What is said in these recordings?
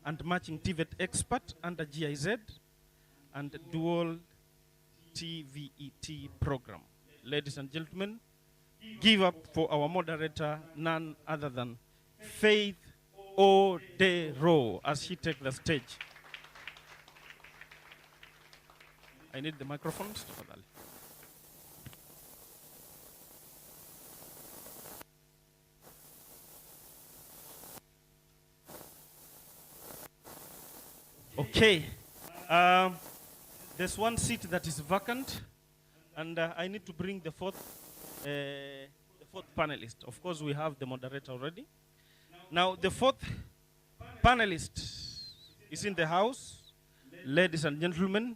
and matching TVET expert under GIZ and dual TVET program. Ladies and gentlemen, give up for our moderator, none other than Faith Odero, as she takes the stage. I need the microphones. Okay. There's one seat that is vacant, and I need to bring the fourth panelist. Of course, we have the moderator already. Now, the fourth panelist is in the house. Ladies and gentlemen,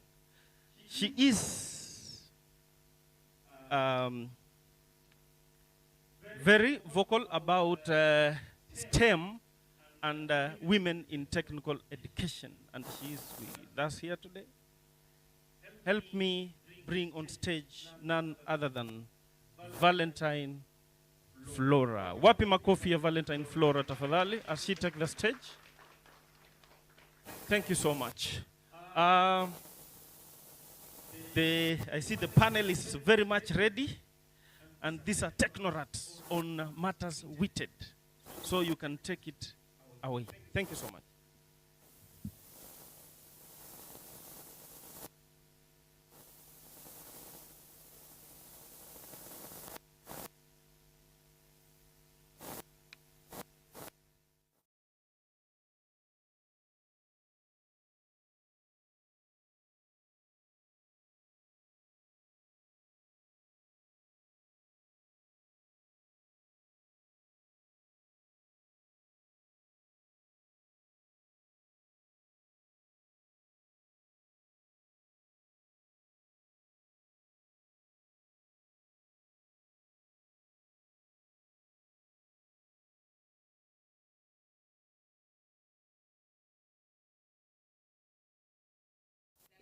she is very vocal about STEM and women in technical education, and she is with us here today. Help me bring on stage none other than Valentine Flora. Wapi makofi ya Valentine Flora tafadhali as she takes the stage. Thank you so much. I see the panel is very much ready, and these are technorats on matters witted, so you can take it away. Thank you so much.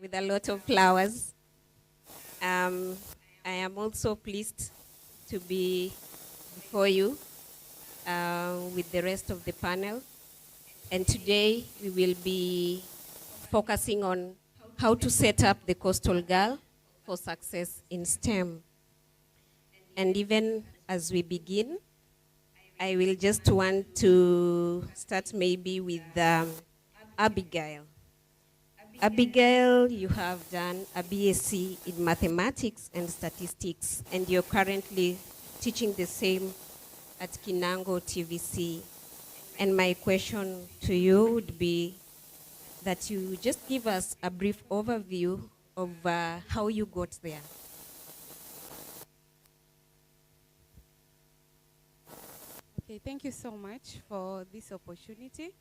With a lot of flowers. I am also pleased to be before you with the rest of the panel. And today we will be focusing on how to set up the coastal girl for success in STEM. And even as we begin, I will just want to start maybe with Abigail. Abigail, you have done a BSc in mathematics and statistics, and you're currently teaching the same at Kinango TVC. And my question to you would be that you just give us a brief overview of how you got there. Okay, thank you so much for this opportunity.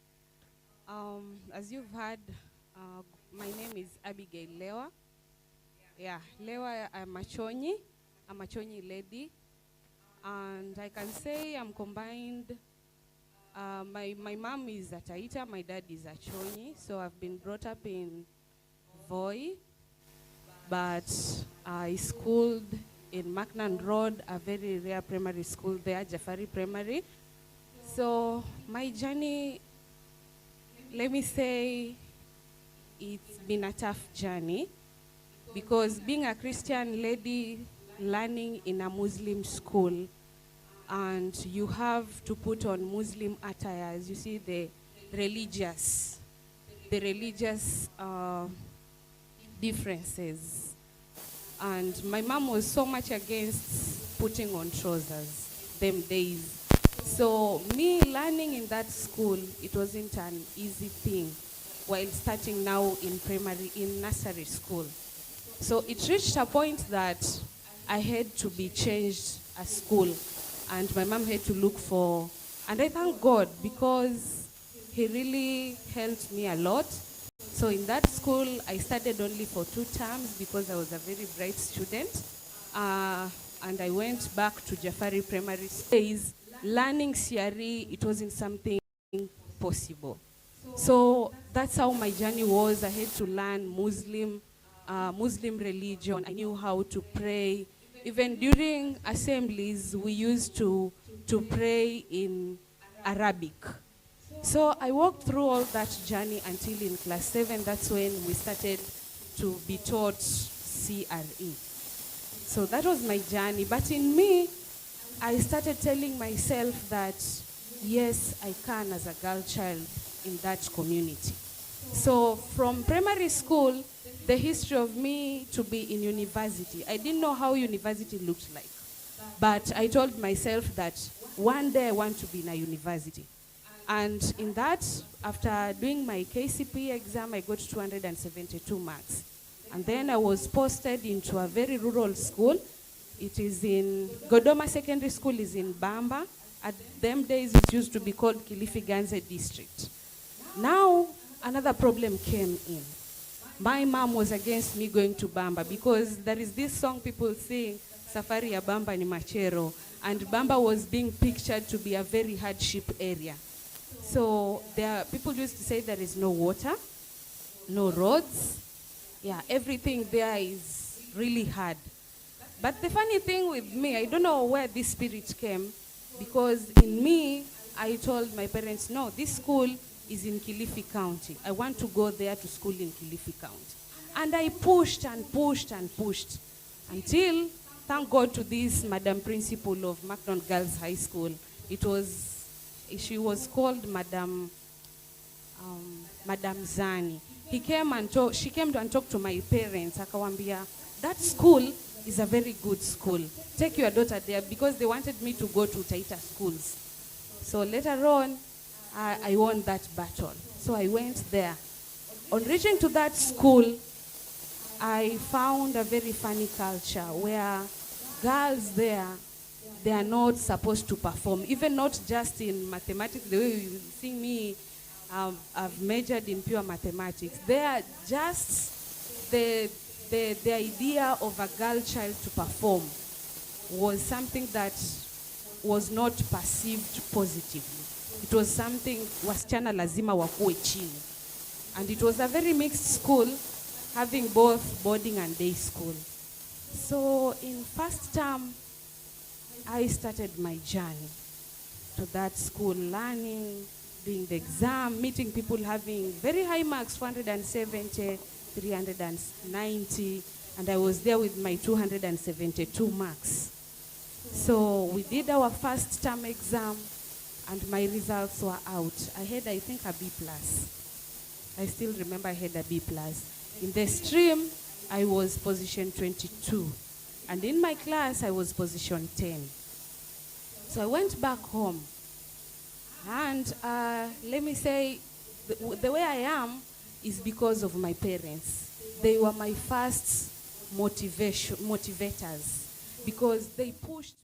As you've heard, my name is Abigail Lewa. Yeah, Lewa, I'm a Chonyi lady. And I can say I'm combined. My mom is a Taita, my dad is a Chonyi. So I've been brought up in Voi, but I schooled in Macnan Road, a very rare primary school there, Jafari Primary. So my journey, let me say, it's been a tough journey because being a Christian lady learning in a Muslim school, and you have to put on Muslim attires, you see the religious differences. And my mom was so much against putting on trousers them days. So me learning in that school, it wasn't an easy thing while starting now in nursery school. So it reached a point that I had to be changed a school, and my mom had to look for, and I thank God because he really helped me a lot. So in that school, I studied only for 2 terms because I was a very bright student. And I went back to Jafari Primary Days. Learning CRE, it wasn't something possible. So that's how my journey was. I had to learn Muslim religion. I knew how to pray. Even during assemblies, we used to pray in Arabic. So I walked through all that journey until in class 7. That's when we started to be taught CRE. So that was my journey. But in me, I started telling myself that, yes, I can as a girl child in that community. So from primary school, the history of me to be in university, I didn't know how university looked like. But I told myself that one day I want to be in a university. And in that, after doing my KCPE exam, I got 272 marks. And then I was posted into a very rural school. It is in Godoma Secondary School is in Bamba. At them days, it used to be called Kilifi Ganze District. Now, another problem came in. My mom was against me going to Bamba because there is this song people sing, Safari ya Bamba ni Machero, and Bamba was being pictured to be a very hardship area. So people used to say there is no water, no roads. Yeah, everything there is really hard. But the funny thing with me, I don't know where this spirit came, because in me, I told my parents, no, this school is in Kilifi County. I want to go there to school in Kilifi County. And I pushed and pushed and pushed until, thank God to this Madam Principal of Macdon Girls High School. She was called Madam Zani. She came and talked to my parents. Akawambia, that school is a very good school. Take your daughter there, because they wanted me to go to Taita schools. So later on, I won that battle. So I went there. On reaching to that school, I found a very funny culture where girls there, they are not supposed to perform, even not just in mathematics, the way you see me, I've majored in pure mathematics. They are just the idea of a girl child to perform was something that was not perceived positively. It was something, wasichana lazima wakuwe chini. And it was a very mixed school, having both boarding and day school. So in first term, I started my journey to that school, learning, doing the exam, meeting people having very high marks, 470, 390, and I was there with my 272 marks. So we did our first term exam, and my results were out. I had, I think, a B+. I still remember I had a B+. In the stream, I was position 22. And in my class, I was position 10. So I went back home. And let me say, the way I am is because of my parents. They were my first motivators, because they pushed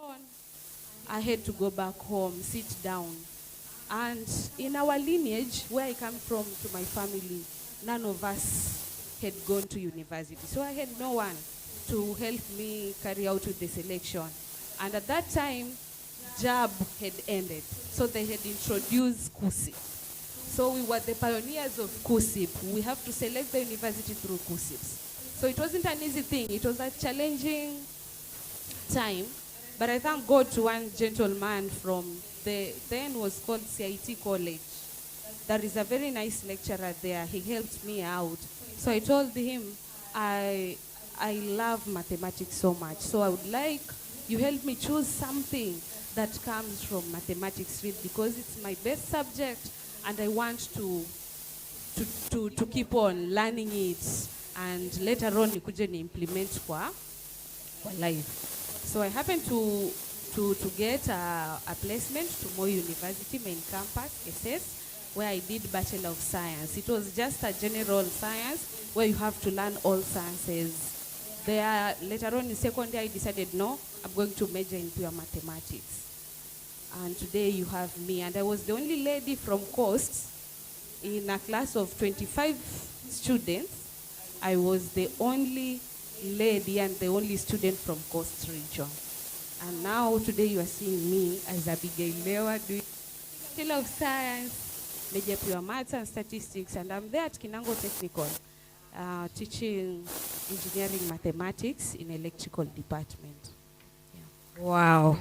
on, I had to go back home, sit down. And in our lineage, where I come from, to my family, none of us had gone to university. So I had no one to help me carry out with the selection. And at that time, JAB had ended. So they had introduced KUSIP. So we were the pioneers of KUSIP. We have to select the university through KUSIPs. So it wasn't an easy thing. It was a challenging time. But I thank God to one gentleman from the then was called CIT College. There is a very nice lecturer there. He helped me out. So I told him, I love mathematics so much. So I would like you help me choose something that comes from mathematics field because it's my best subject and I want to keep on learning it and later on nikuje ni implement kwa life. So I happened to get a placement to Moi University main campus, SS, where I did Bachelor of Science. It was just a general science where you have to learn all sciences. There, later on in secondary, I decided, no, I'm going to major in pure mathematics. And today you have me. And I was the only lady from Coast in a class of 25 students. I was the only lady and the only student from Coast region. And now today you are seeing me as Abigail Lewa doing Bachelor of Science, major pure maths and statistics, and I'm there at Kinango Technical, teaching engineering mathematics in electrical department. Yeah. Wow.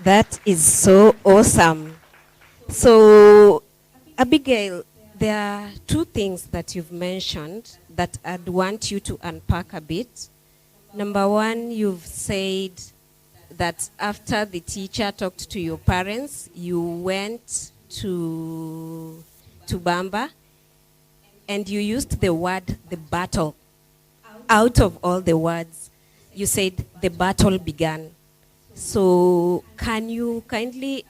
That is so awesome. So, Abigail, there are two things that you've mentioned that I'd want you to unpack a bit. Number one, you've said that after the teacher talked to your parents, you went to Bamba and you used the word the battle. Out of all the words, you said the battle began. So can you kindly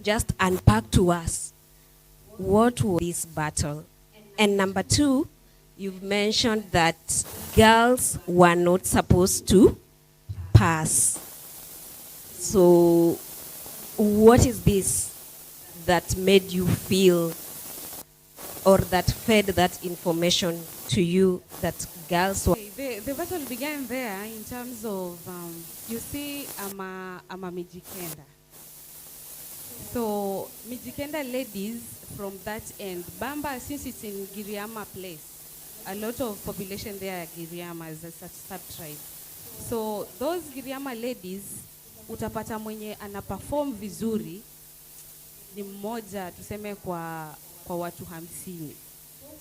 just unpack to us what was this battle? And number two, you've mentioned that girls were not supposed to pass. So what is this that made you feel or that fed that information to you that girls were... The battle began there in terms of, you see, I'm a Mijikenda. So Mijikenda ladies from that end, Bamba, since it's in Giriama place, a lot of population there are Giriama as a sub-tribe. So those Giriama ladies, utapata mwenye ana perform vizuri ni mmoja tuseme kwa watu 50.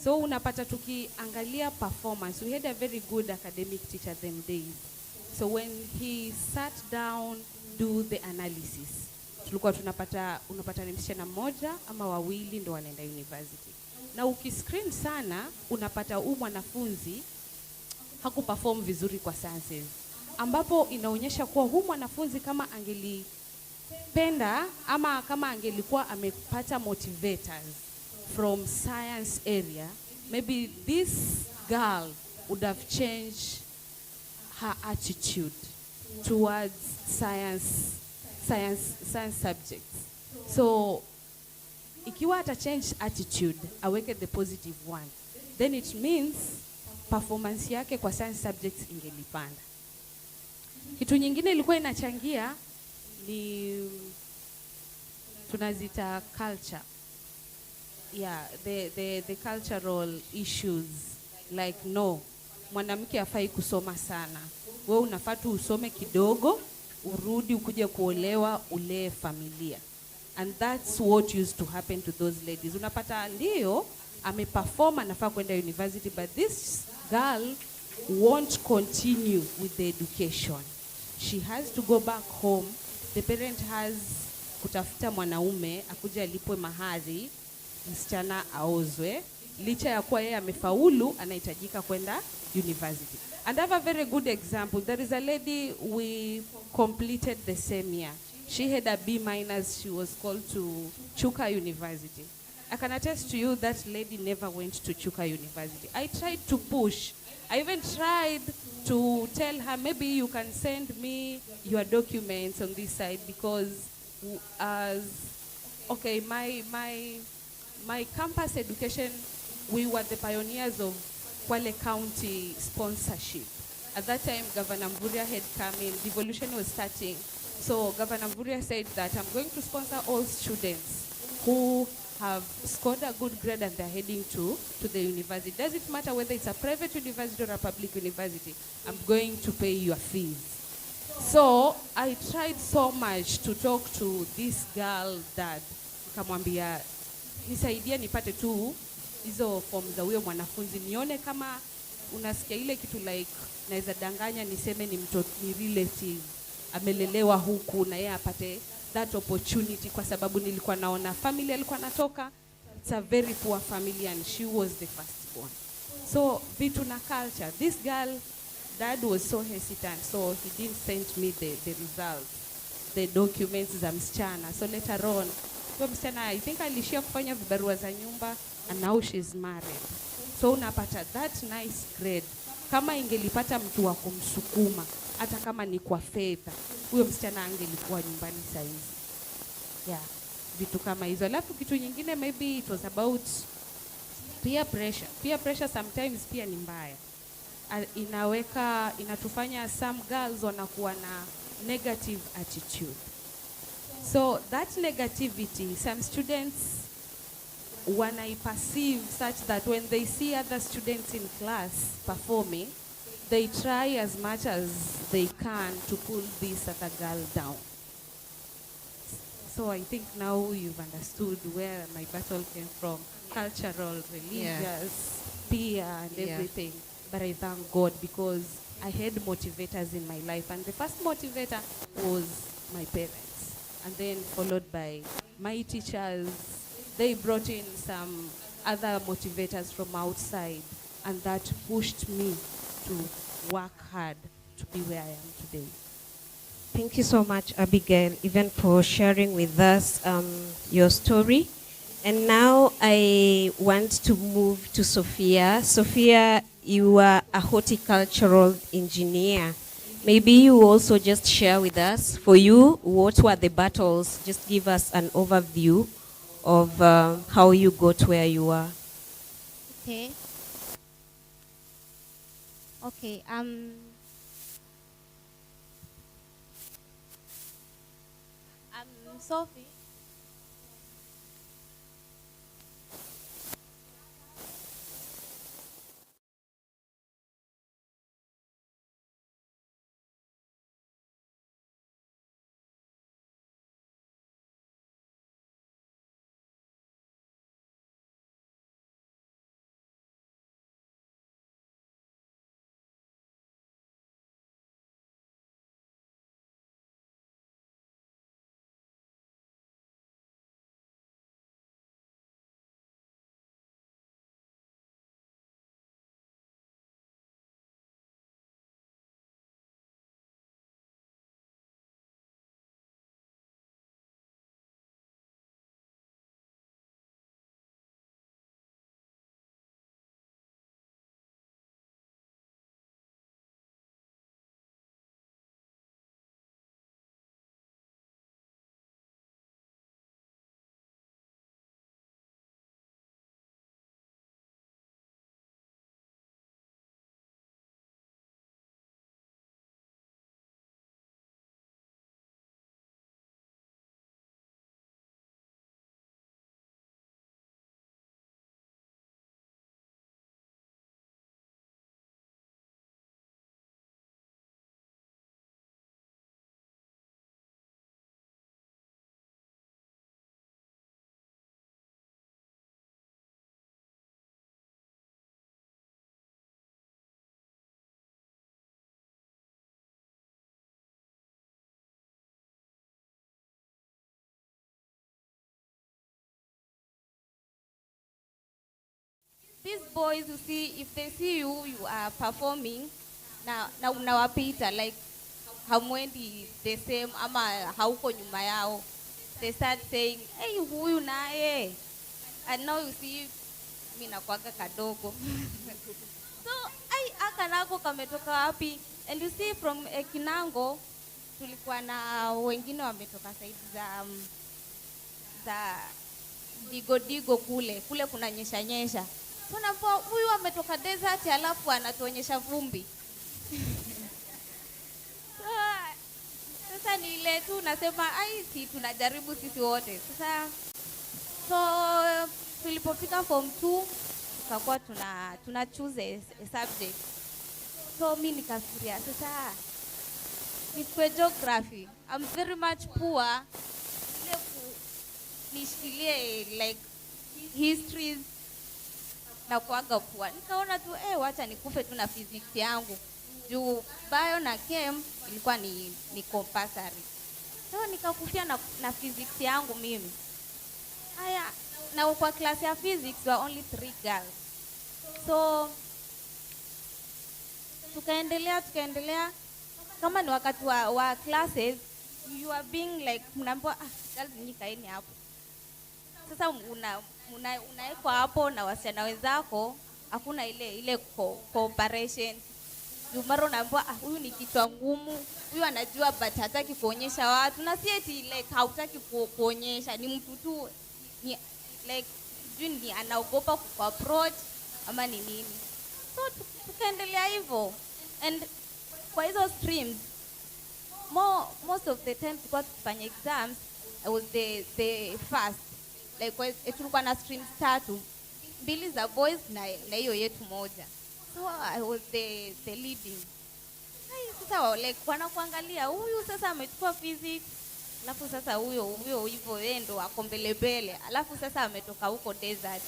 So unapata tukiangalia performance, we had a very good academic teacher them days. So when he sat down, do the analysis, tulikuwa unapata ni msichana mmoja ama wawili ndo wanaenda university. Na ukiscreen sana, unapata mwanafunzi hakuperform vizuri kwa sciences. Ambapo inaonyesha kuwa mwanafunzi kama angelipenda ama kama angelikuwa amepata motivators from science area, maybe this girl would have changed her attitude towards science subjects. So ikiwa ata change attitude, aweke the positive one, then it means performance yake kwa science subjects ingelipanda. Kitu nyingine ilikuwa inachangia ni tunazita culture. Yeah, the cultural issues like no, mwanamke hafai kusoma sana. Wewe unafaa tu usome kidogo, urudi ukuje kuolewa, ulee familia. And that's what used to happen to those ladies. Unapata ndio ameperform anafaa kwenda university, but this girl won't continue with the education. She has to go back home. The parent has kutafuta mwanaume akuja alipwe mahari, msichana aozwe, licha ya kuwa yeye amefaulu anahitajika kwenda university. And I have a very good example. There is a lady we completed the same year. She had a B-. She was called to Chuka University. I can attest to you that lady never went to Chuka University. I tried to push. I even tried to tell her, maybe you can send me your documents on this side, because as okay, my campus education, we were the pioneers of Kwale County sponsorship. At that time, Governor Mvurya had come in, devolution was starting. So Governor Mvurya said that I'm going to sponsor all students who have scored a good grade and they're heading to the university. Does it matter whether it's a private university or a public university? I'm going to pay your fees. So I tried so much to talk to this girl dad. Nikamwambia nisaidia nipate tu hizo form za huyo mwanafunzi, nione kama unasikia ile kitu like naweza danganya niseme ni mtoto, ni relative amelelewa huku na yeye apate that opportunity, kwa sababu nilikuwa naona family alikuwa natoka, it's a very poor family and she was the first born. So vitu na culture, this girl dad was so hesitant, so he didn't send me the results, the documents za msichana. So later on, so msichana I think alishia kufanya vibarua za nyumba and now she's married. So unapata that nice grade, kama ingelipata mtu wa kumsukuma hata kama ni kwa fedha, huyo msichana angelikuwa nyumbani saa hizi. Yeah, vitu kama hizo. Alafu kitu nyingine, maybe it was about peer pressure. Peer pressure sometimes pia ni mbaya. Inatufanya some girls wanakuwa na negative attitude. So that negativity, some students perceive such that when they see other students in class performing, they try as much as they can to pull this other girl down. So I think now you've understood where my battle came from. Cultural, religious, peer and everything. But I thank God because I had motivators in my life. And the first motivator was my parents. And then followed by my teachers. They brought in some other motivators from outside. And that pushed me to work hard to be where I am today. Thank you so much, Abigail, even for sharing with us your story. And now I want to move to Sophia. Sophia, you are a horticultural engineer. Maybe you also just share with us, for you, what were the battles? Just give us an overview of how you got where you are. Okay. Okay. I'm Sophie. These boys, you see, if they see you are performing, na unawapita, like hamwendi the same ama hauko nyuma yao, they start saying, hey, huyu naye. And now you see, mimi nakuanga kadogo. So I haka nako kametoka wapi? And you see from Kinango tulikuwa na wengine wametoka side za digo kule kuna nyesha. So napo huyu ametoka desert alafu anatuonyesha vumbi. Sasa ni ile tu nasema si tunajaribu sisi wote. Sasa so tulipofika form 2 tukakuwa tuna choose a subject. So mimi nikafikiria sasa ni geography. I'm very much poor. Nishikilie like histories na kuaga poor. Nikaona tu wacha nikufe tu na physics yangu. Juu bio na chem ilikuwa ni compulsory. So nikakufia na physics yangu mimi. Haya, na kwa class ya physics were only 3 girls. So tukaendelea kama ni wakati wa classes you are being like mnaambiwa girls nyinyi kaeni hapo. Sasa unaekwa hapo na wasichana wenzako, hakuna ile cooperation. Jumaro naambiwa huyu ni kichwa ngumu, huyu anajua but hataki kuonyesha watu. Na si eti like hautaki kuonyesha, ni mtu tu ni like juni anaogopa ku approach ama ni nini. So tukaendelea hivyo. And kwa hizo streams most of the time tulikuwa tukifanya exams, I was the first. Like tulikuwa na streams 3, 2 za boys na hiyo yetu moja. So I was the leading. Sasa like wanakuangalia huyu sasa amechukua physics, alafu sasa huyo hivyo yeye ndo ako mbele. Alafu sasa ametoka huko desert.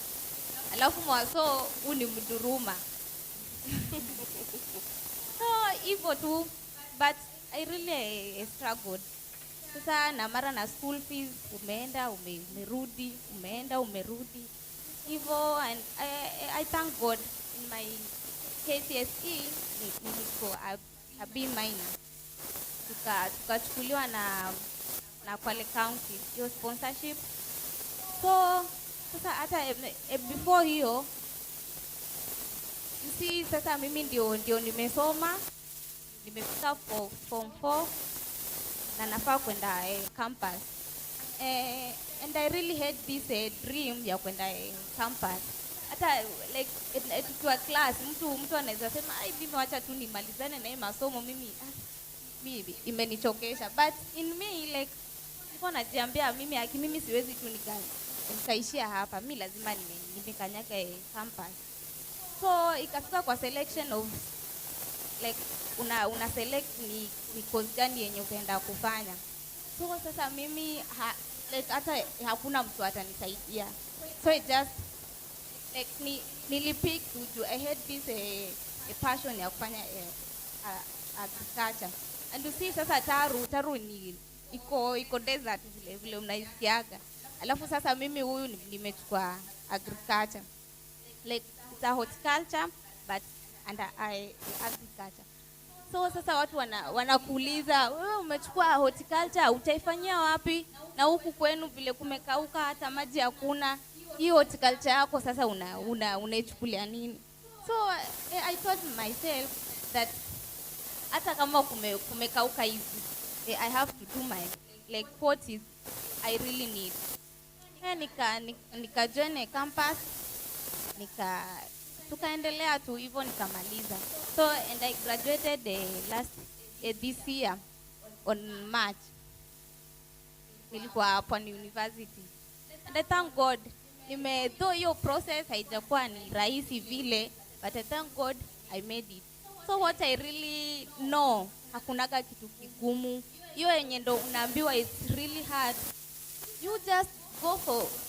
Alafu mwaso huyu ni mduruma. So hivyo tu, but I really struggled. Sasa na mara na school fees umeenda umerudi hivyo. And I thank God in my KCSE niko a B minor. Tukachukuliwa na Kwale County your sponsorship. So sasa hata before hiyo sasa mimi ndio nimesoma, nimefika form 4 na nafaa kwenda campus. And I really had this dream ya kwenda campus. Hata like tukiwa class mtu anaweza sema mimi wacha tu nimalizane na masomo, mimi imenichokesha. But in me like niko najiambia mimi siwezi tu nikaishia hapa, mimi lazima nimekanyaka campus. So ikafika kwa selection of like una select ni course gani yenye utaenda kufanya. So sasa mimi like hata hakuna mtu atanisaidia. So it just like nilipick to I had this a passion ya kufanya agriculture. And you see sasa taru ni iko desert vile mnaisikiaga. Alafu sasa mimi huyu nimechukua agriculture. Like it's a horticulture but under agriculture. So sasa watu wanakuuliza wewe umechukua horticulture utaifanyia wapi? Na huku kwenu vile kumekauka hata maji hakuna. Hii horticulture yako sasa unaichukulia nini? So I thought myself that hata kama kumekauka hivi I have to do my like what is I really need. Nika join campus, tukaendelea tu hivyo nikamaliza. So and I graduated this year on March. Nilikuwa hapo university. And I thank God though hiyo process haijakuwa ni rahisi vile, but I thank God I made it. So what I really know, hakunaga kitu kigumu. Hiyo yenye ndo unaambiwa it's really hard, you just go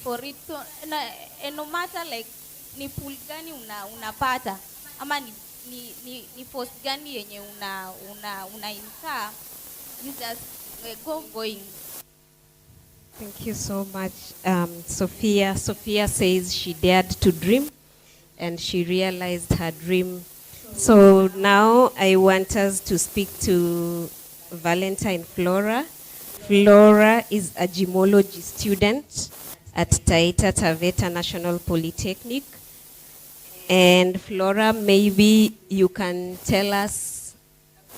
for it. So no matter like ni pool gani unapata ama ni force gani yenye una incur, you just go going. Thank you so much, Sophia. Sophia says she dared to dream and she realized her dream. So now I want us to speak to Valentine Flora. Flora is a gemology student at Taita Taveta National Polytechnic. And Flora, maybe you can tell us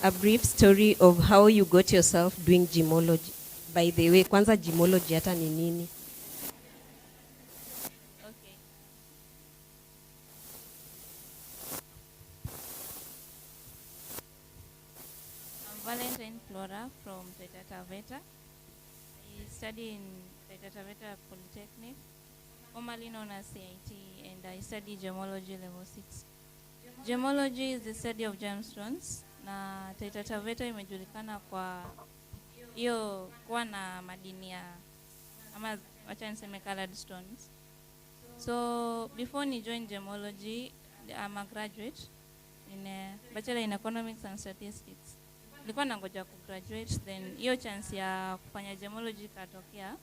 a brief story of how you got yourself doing gemology. By the way, kwanza gemology hata ni nini? Okay. I'm Valentine Flora from Taita Taveta. I study in Taita Taveta Polytechnic, formerly known as CIT, and I study gemology level 6. Gemology is the study of gemstones, na Taita Taveta imejulikana kwa hiyo kuwa na madini ya ama wacha niseme colored stones. So before ni join gemology, I'm a graduate in a bachelor in economics and statistics. Nilikuwa nangoja kugraduate, then hiyo chance ya kufanya gemology katokea,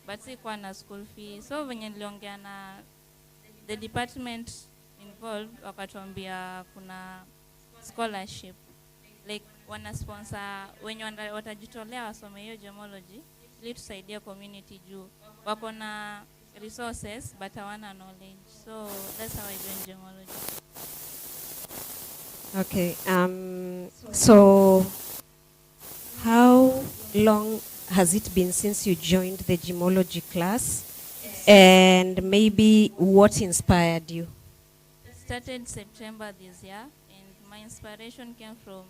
but sikuwa na school fee. So venye niliongea na the department involved, wakatuambia kuna scholarship, like wana sponsor wenye watajitolea wasome hiyo gemology ili tusaidia community juu wako na resources but hawana knowledge. So that's how I joined gemology. Okay. So how long has it been since you joined the gemology class? And maybe what inspired you? Started September this year, and my inspiration came from,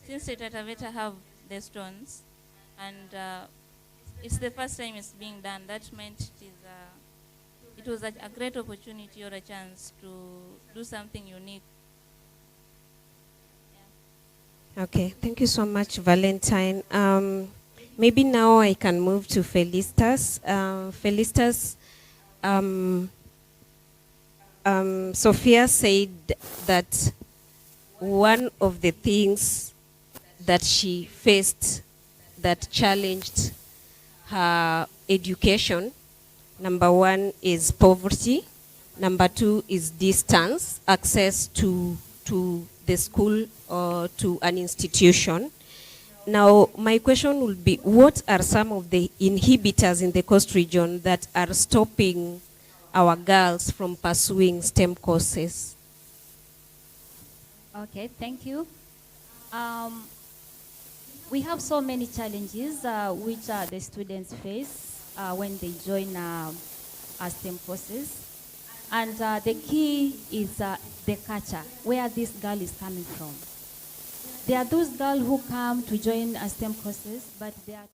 since Taita Taveta have the stones, and it's the first time it's being done. That meant it was a great opportunity or a chance to do something unique. Okay, thank you so much, Valentine. Maybe now I can move to Felicitas. Felicitas, Sophia said that one of the things that she faced that challenged her education, number one is poverty, number two is distance, access to the school or to an institution. Now, my question would be, what are some of the inhibitors in the coast region that are stopping our girls from pursuing STEM courses? Okay, thank you. We have so many challenges which the students face when they join our STEM courses. And the key is the culture, where this girl is coming from. There are those girls who come to join STEM courses, but they are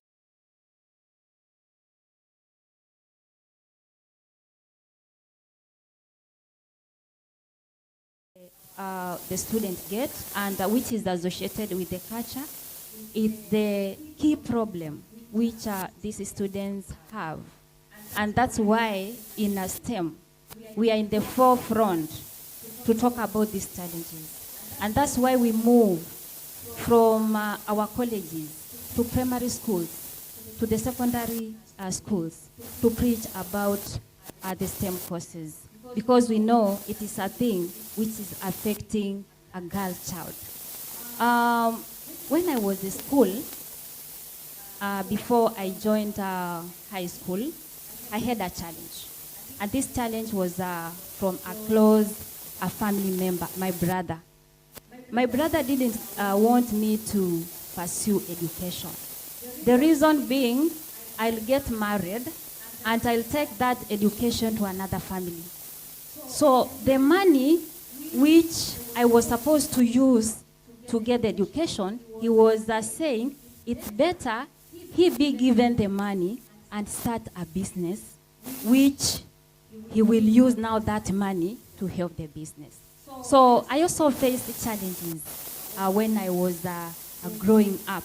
the students get, and which is associated with the culture, is the key problem which these students have. And that's why in a STEM, we are in the forefront to talk about these challenges. And that's why we move from our colleges to primary schools, to the secondary schools, to preach about the STEM courses. Because we know it is a thing which is affecting a girl child. When I was in school, before I joined high school, I had a challenge. And this challenge was from a close family member, my brother. My brother didn't want me to pursue education. The reason being, I'll get married and I'll take that education to another family. So the money which I was supposed to use to get the education, he was saying it's better he be given the money and start a business, which he will use now that money to help the business. So I also faced challenges when I was growing up.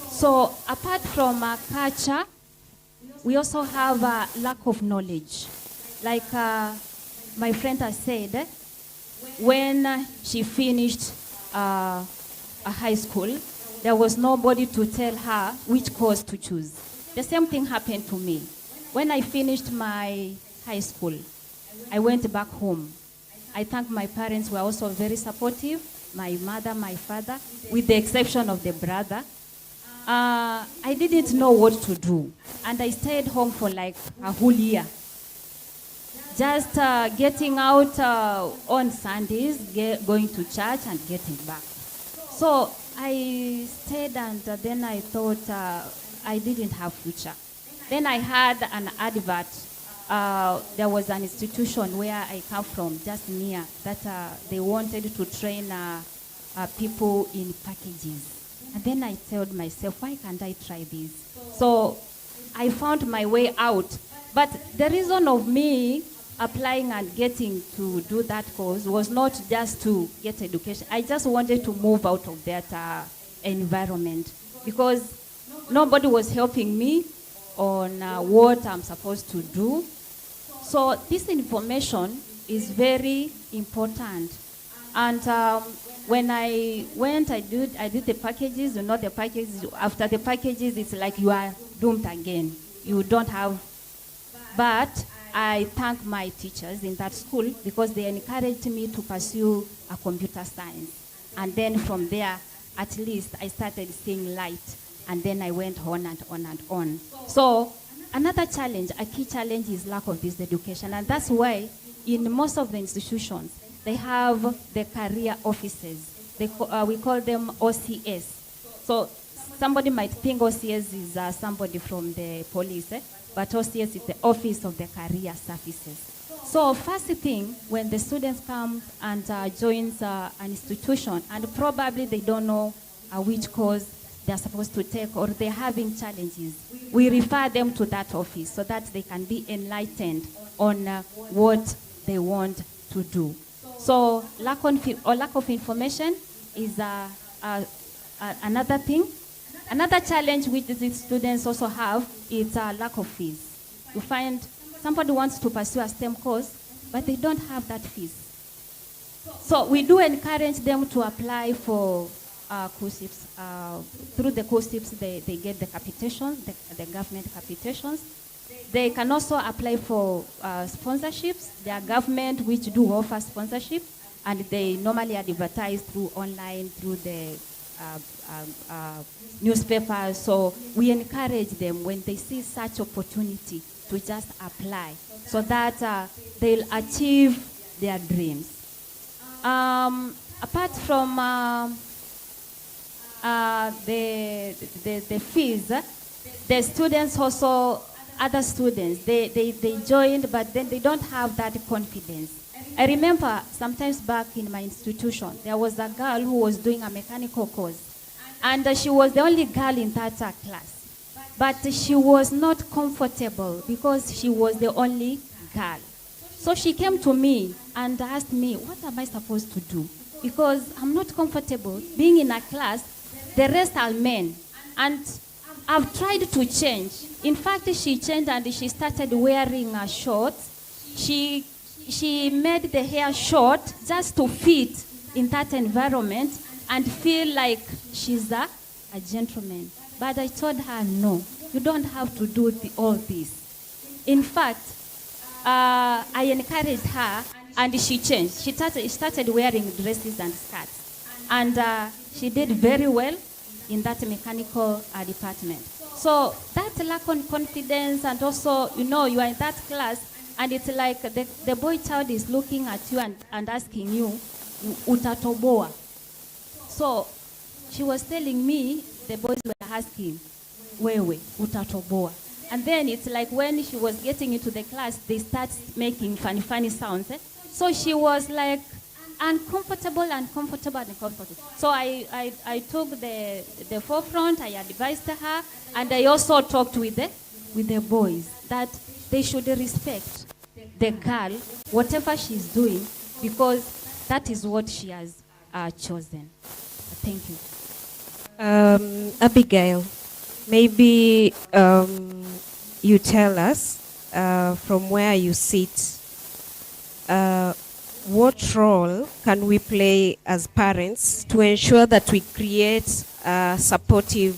So apart from culture, we also have a lack of knowledge. Like my friend has said, when she finished a high school, there was nobody to tell her which course to choose. The same thing happened to me. When I finished my high school, I went back home. I thank my parents were also very supportive, my mother, my father, with the exception of the brother. I didn't know what to do. And I stayed home for like a whole year, just getting out on Sundays, going to church and getting back. So I stayed, and then I thought I didn't have future. Then I had an advert. There was an institution where I come from, just near, that they wanted to train people in packages. And then I told myself, why can't I try this? So I found my way out. But the reason of me applying and getting to do that course was not just to get education. I just wanted to move out of that environment, because nobody was helping me on what I'm supposed to do. So this information is very important. And when I went, I did the packages. You know, the packages, after the packages, it's like you are doomed again. You don't have. But I thank my teachers in that school, because they encouraged me to pursue a computer science. And then from there, at least I started seeing light. And then I went on and on and on. So another challenge, a key challenge, is lack of this education. And that's why in most of the institutions, they have the career offices. We call them OCS. So somebody might think OCS is somebody from the police, but OCS is the Office of the Career Services. So first thing, when the students come and joins an institution, and probably they don't know which course they're supposed to take, or they're having challenges, we refer them to that office so that they can be enlightened on what they want to do. So lack of information is another thing. Another challenge which these students also have is lack of fees. You find somebody wants to pursue a STEM course, but they don't have that fees. So we do encourage them to apply for COSIPs. Through the COSIPs, they get the capitations, the government capitations. They can also apply for sponsorships. There are government which do offer sponsorship, and they normally advertise through online, through the newspapers. So we encourage them, when they see such opportunity, to just apply, so that they'll achieve their dreams. Apart from the fees, the students also, other students, they joined, but then they don't have that confidence. I remember sometimes back in my institution, there was a girl who was doing a mechanical course, and she was the only girl in that class. But she was not comfortable because she was the only girl. So she came to me and asked me, what am I supposed to do? Because I'm not comfortable being in a class, the rest are men. And I've tried to change. In fact, she changed and she started wearing a short. She made the hair short just to fit in that environment and feel like she's a gentleman. But I told her, no, you don't have to do all this. In fact, I encouraged her, and she changed. She started wearing dresses and skirts. And she did very well in that mechanical department. So that lack of confidence, and also, you know, you are in that class, and it's like the boy child is looking at you and asking you, utatoboa. So she was telling me, the boys were asking, wewe, utatoboa. And then it's like when she was getting into the class, they start making funny sounds. So she was like uncomfortable. So I took the forefront, I advised her, and I also talked with the boys that they should respect the girl, whatever she's doing, because that is what she has chosen. Thank you. Abigail, maybe you tell us from where you sit, what role can we play as parents to ensure that we create a supportive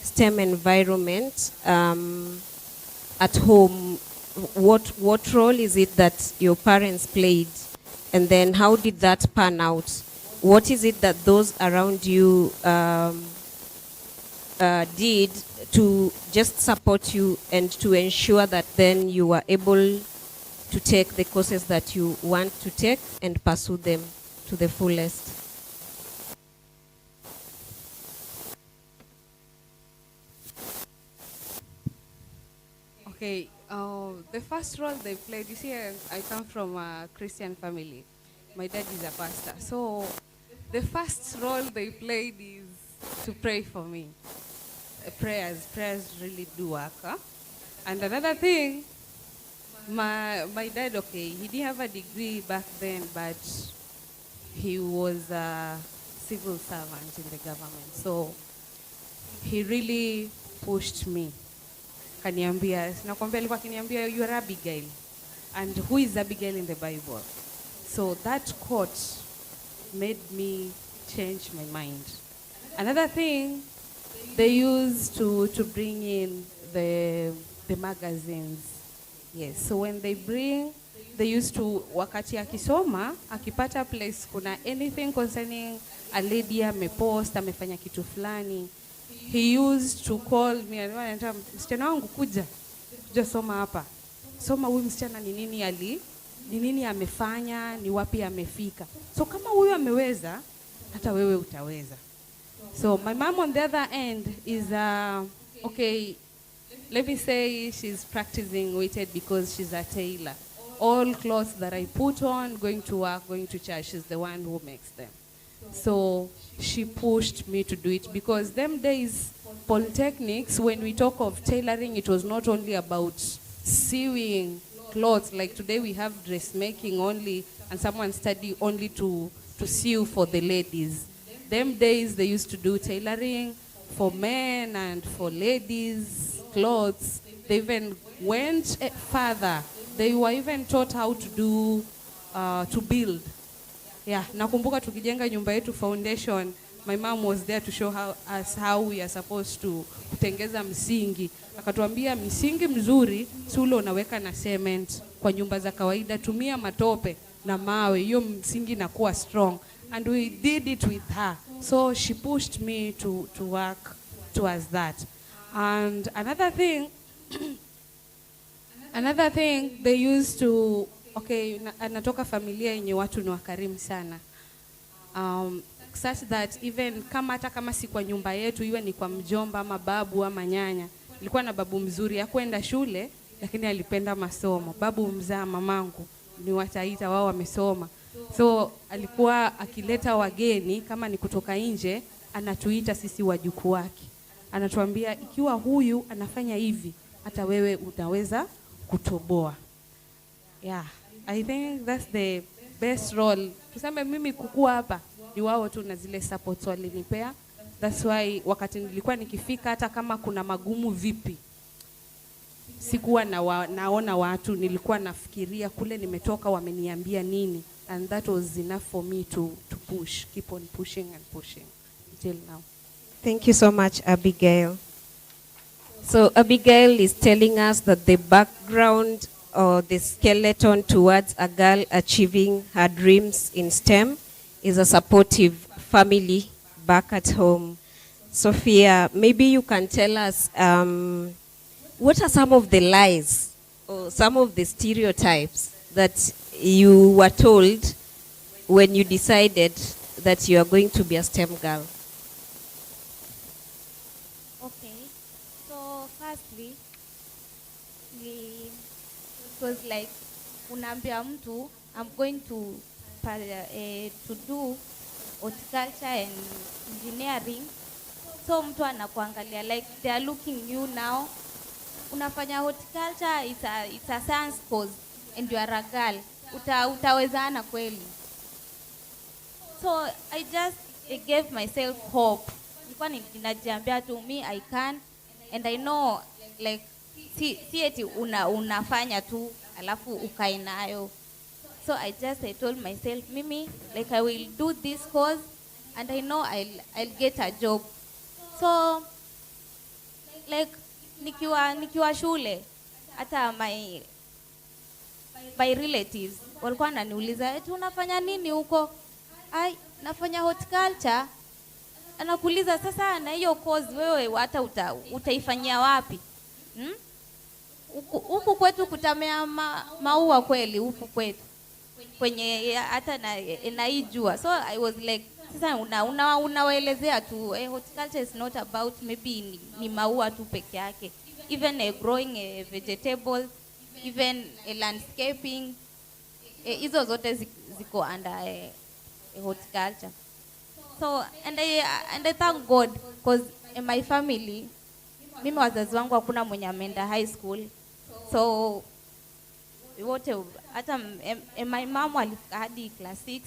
STEM environment at home? What role is it that your parents played, and then how did that pan out? What is it that those around you did to just support you and to ensure that then you were able to take the courses that you want to take and pursue them to the fullest. Okay, the first role they played, you see, I come from a Christian family. My dad is a pastor. So the first role they played is to pray for me. Prayers really do work. Huh? And another thing, my dad, okay, he didn't have a degree back then, but he was a civil servant in the government. So he really pushed me. Kaniambia, nakwambia alikuwa akiniambia, you are Abigail. And who is Abigail in the Bible? So that quote made me change my mind. Another thing, they used to bring in the magazines. Yes, so when they used to, wakati akisoma, akipata place kuna anything concerning a lady amepost, amefanya kitu fulani, he used to call me and ananiambia, msichana wangu kuja soma hapa. Soma huyu msichana ni nini amefanya, ni wapi amefika. So kama huyu ameweza, hata wewe utaweza. So my mom on the other end is okay, let me say she's practicing weighted because she's a tailor. All clothes that I put on, going to work, going to church, she's the one who makes them. So she pushed me to do it because them days, polytechnics, when we talk of tailoring, it was not only about sewing clothes. Like today we have dressmaking only, and someone study only to sew for the ladies. Them days they used to do tailoring for men and for ladies, clothes. They even went further. They were even taught how to do, to build. Yeah, nakumbuka tukijenga nyumba yetu foundation, my mom was there to show us how we are supposed to kutengeza msingi. Akatuambia msingi mzuri, si ule unaweka na cement. Kwa nyumba za kawaida tumia matope na mawe, hiyo msingi inakuwa strong. And we did it with her. So she pushed me to work towards that. And another thing they used to, okay, anatoka familia yenye watu ni wakarimu sana. Such that even hata kama si kwa nyumba yetu, iwe ni kwa mjomba ama babu ama nyanya. Nilikuwa na babu mzuri, hakwenda shule lakini alipenda masomo. Babu mzaa mamangu ni wataita wao wamesoma. So alikuwa akileta wageni kama ni kutoka nje, anatuita sisi wajukuu wake. Anatuambia ikiwa huyu anafanya hivi, hata wewe utaweza kutoboa. Yeah, I think that's the best role. Tuseme mimi kukua hapa, ni wao tu na zile support walinipea. That's why wakati nilikuwa nikifika, hata kama kuna magumu vipi, sikuwa naona watu, nilikuwa nafikiria kule nimetoka wameniambia nini. And that was enough for me to push, keep on pushing and pushing until now. Thank you so much, Abigail. So Abigail is telling us that the background or the skeleton towards a girl achieving her dreams in STEM is a supportive family back at home. Sophia, maybe you can tell us what are some of the lies or some of the stereotypes that you were told when you decided that you are going to be a STEM girl? Okay, so firstly, it was like unaambia mtu I'm going to do horticulture and engineering. So mtu anakuangalia like they are looking you now. Unafanya horticulture, it's a science course and you are a girl. Utawezana kweli. So I just gave myself hope. Nilikuwa ninajiambia to me I can, and I know like si eti unafanya tu alafu ukae nayo. So I told myself mimi like I will do this course and I know I'll get a job. So like nikiwa shule, hata my relatives walikuwa wananiuliza eti unafanya nini huko? Ai, nafanya horticulture. Anakuuliza sasa na hiyo course wewe hata utaifanyia wapi? huku kwetu kutamea maua kweli huku kwetu kwenye hata naijua. So I was like, sasa unawaelezea tu horticulture is not about maybe ni maua tu peke yake, even growing vegetables, even landscaping, hizo zote ziko under horticulture. So and I thank God because in my family, mimi wazazi wangu hakuna mwenye ameenda high school, so wote hata my mom alifika hadi class 6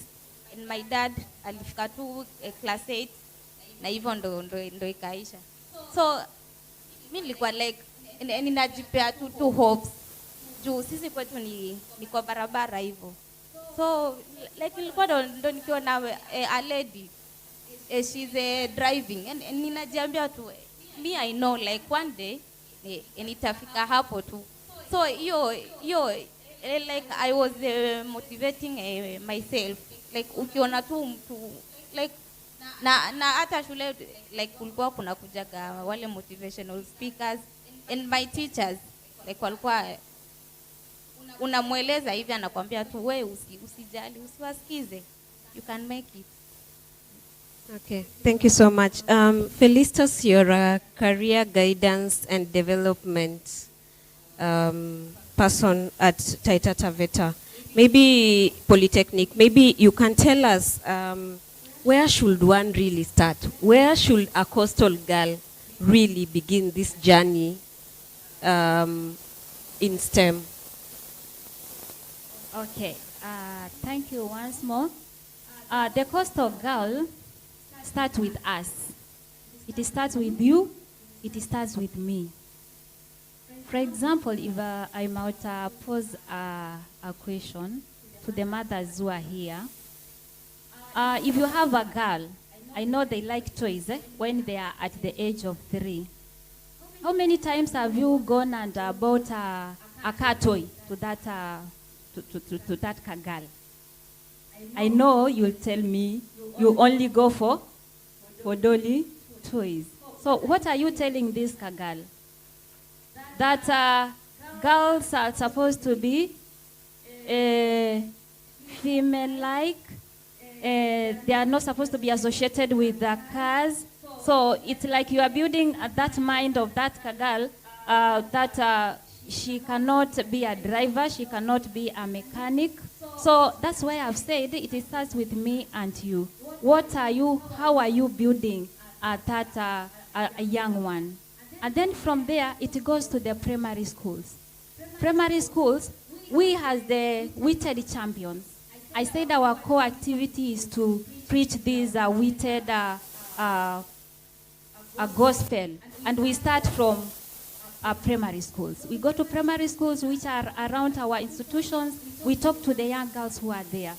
and my dad alifika tu class 8 na hivyo ndo ikaisha. So mimi nilikuwa like ninajipea tu hopes juu sisi kwetu ni kwa barabara hivyo. So like nilikuwa ndo nikiona a lady she's driving and ninajiambia tu me I know like one day nitafika hapo tu. So hiyo like I was motivating myself like ukiona tu mtu like na hata shule like kulikuwa kuna kujaga wale motivational speakers and my teachers like walikuwa unamweleza hivi anakuambia tu wewe usijali, usiwasikize, you can make it. Okay, thank you so much. Felicitas, you're a career guidance and development person at Taita Taveta. Maybe Polytechnic, maybe you can tell us where should one really start? Where should a coastal girl really begin this journey in STEM? Okay, thank you once more. The coastal girl starts with us. It starts with you. It starts with me. For example, if I might pose a question to the mothers who are here. If you have a girl, I know they like toys when they are at the age of 3. How many times have you gone and bought a car toy to that to that girl? I know you'll tell me you only go for dolly toys. So what are you telling this girl? That girls are supposed to be female-like. They are not supposed to be associated with the cars. So it's like you are building that mind of that girl that she cannot be a driver, she cannot be a mechanic. So that's why I've said it starts with me and you. What are you, how are you building that a young one? And then from there, it goes to the primary schools. Primary schools, we as the weighted champions, I said our core activity is to preach this weighted gospel. And we start from primary schools. We go to primary schools which are around our institutions. We talk to the young girls who are there.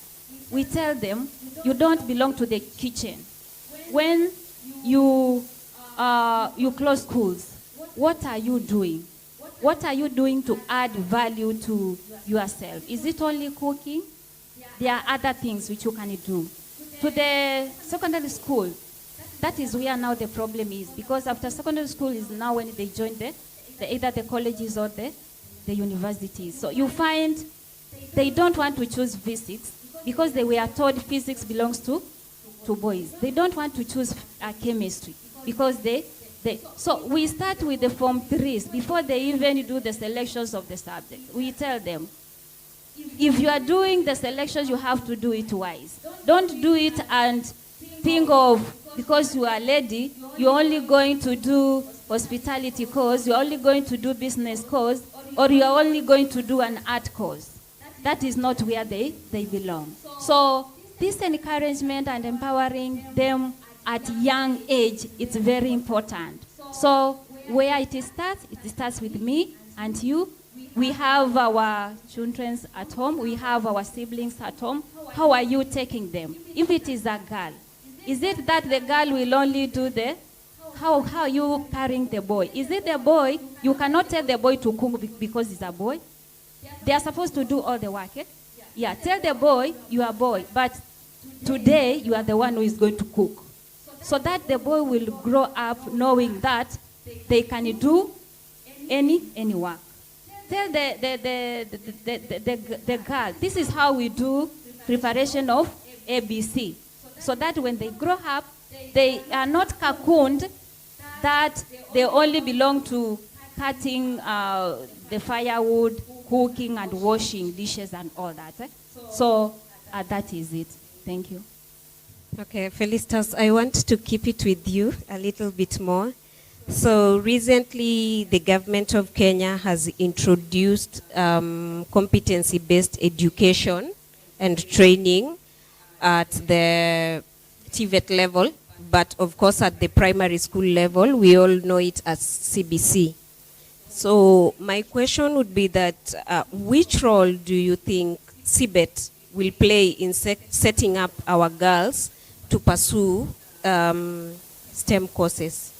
We tell them, you don't belong to the kitchen. When you close schools, what are you doing? What are you doing to add value to yourself? Is it only cooking? There are other things which you can do. To the secondary school, that is where now the problem is, because after secondary school is now when they join either the colleges or the universities. So you find they don't want to choose physics because they were told physics belongs to boys. They don't want to choose chemistry because so we start with the Form 3s before they even do the selections of the subject. We tell them, if you are doing the selections, you have to do it wise. Don't do it and think of, because you are a lady, you're only going to do hospitality course, you're only going to do business course, or you're only going to do an art course. That is not where they belong. So this encouragement and empowering them at young age, it's very important. So where it starts with me and you. We have our children at home. We have our siblings at home. How are you taking them? If it is a girl, is it that the girl will only do how are you carrying the boy? Is it the boy? You cannot tell the boy to cook because he's a boy. They are supposed to do all the work. Yeah, tell the boy, you are a boy, but today you are the one who is going to cook. So that the boy will grow up knowing that they can do any work. tell the girl, this is how we do preparation of ABC. So that when they grow up, they are not cocooned that they only belong to cutting the firewood, cooking and washing dishes and all that. So that is it. Thank you. Okay, Felicitas, I want to keep it with you a little bit more. So recently, the government of Kenya has introduced competency-based education and training at the TVET level, but of course at the primary school level, we all know it as CBC. So my question would be that which role do you think CBET will play in setting up our girls to pursue STEM courses?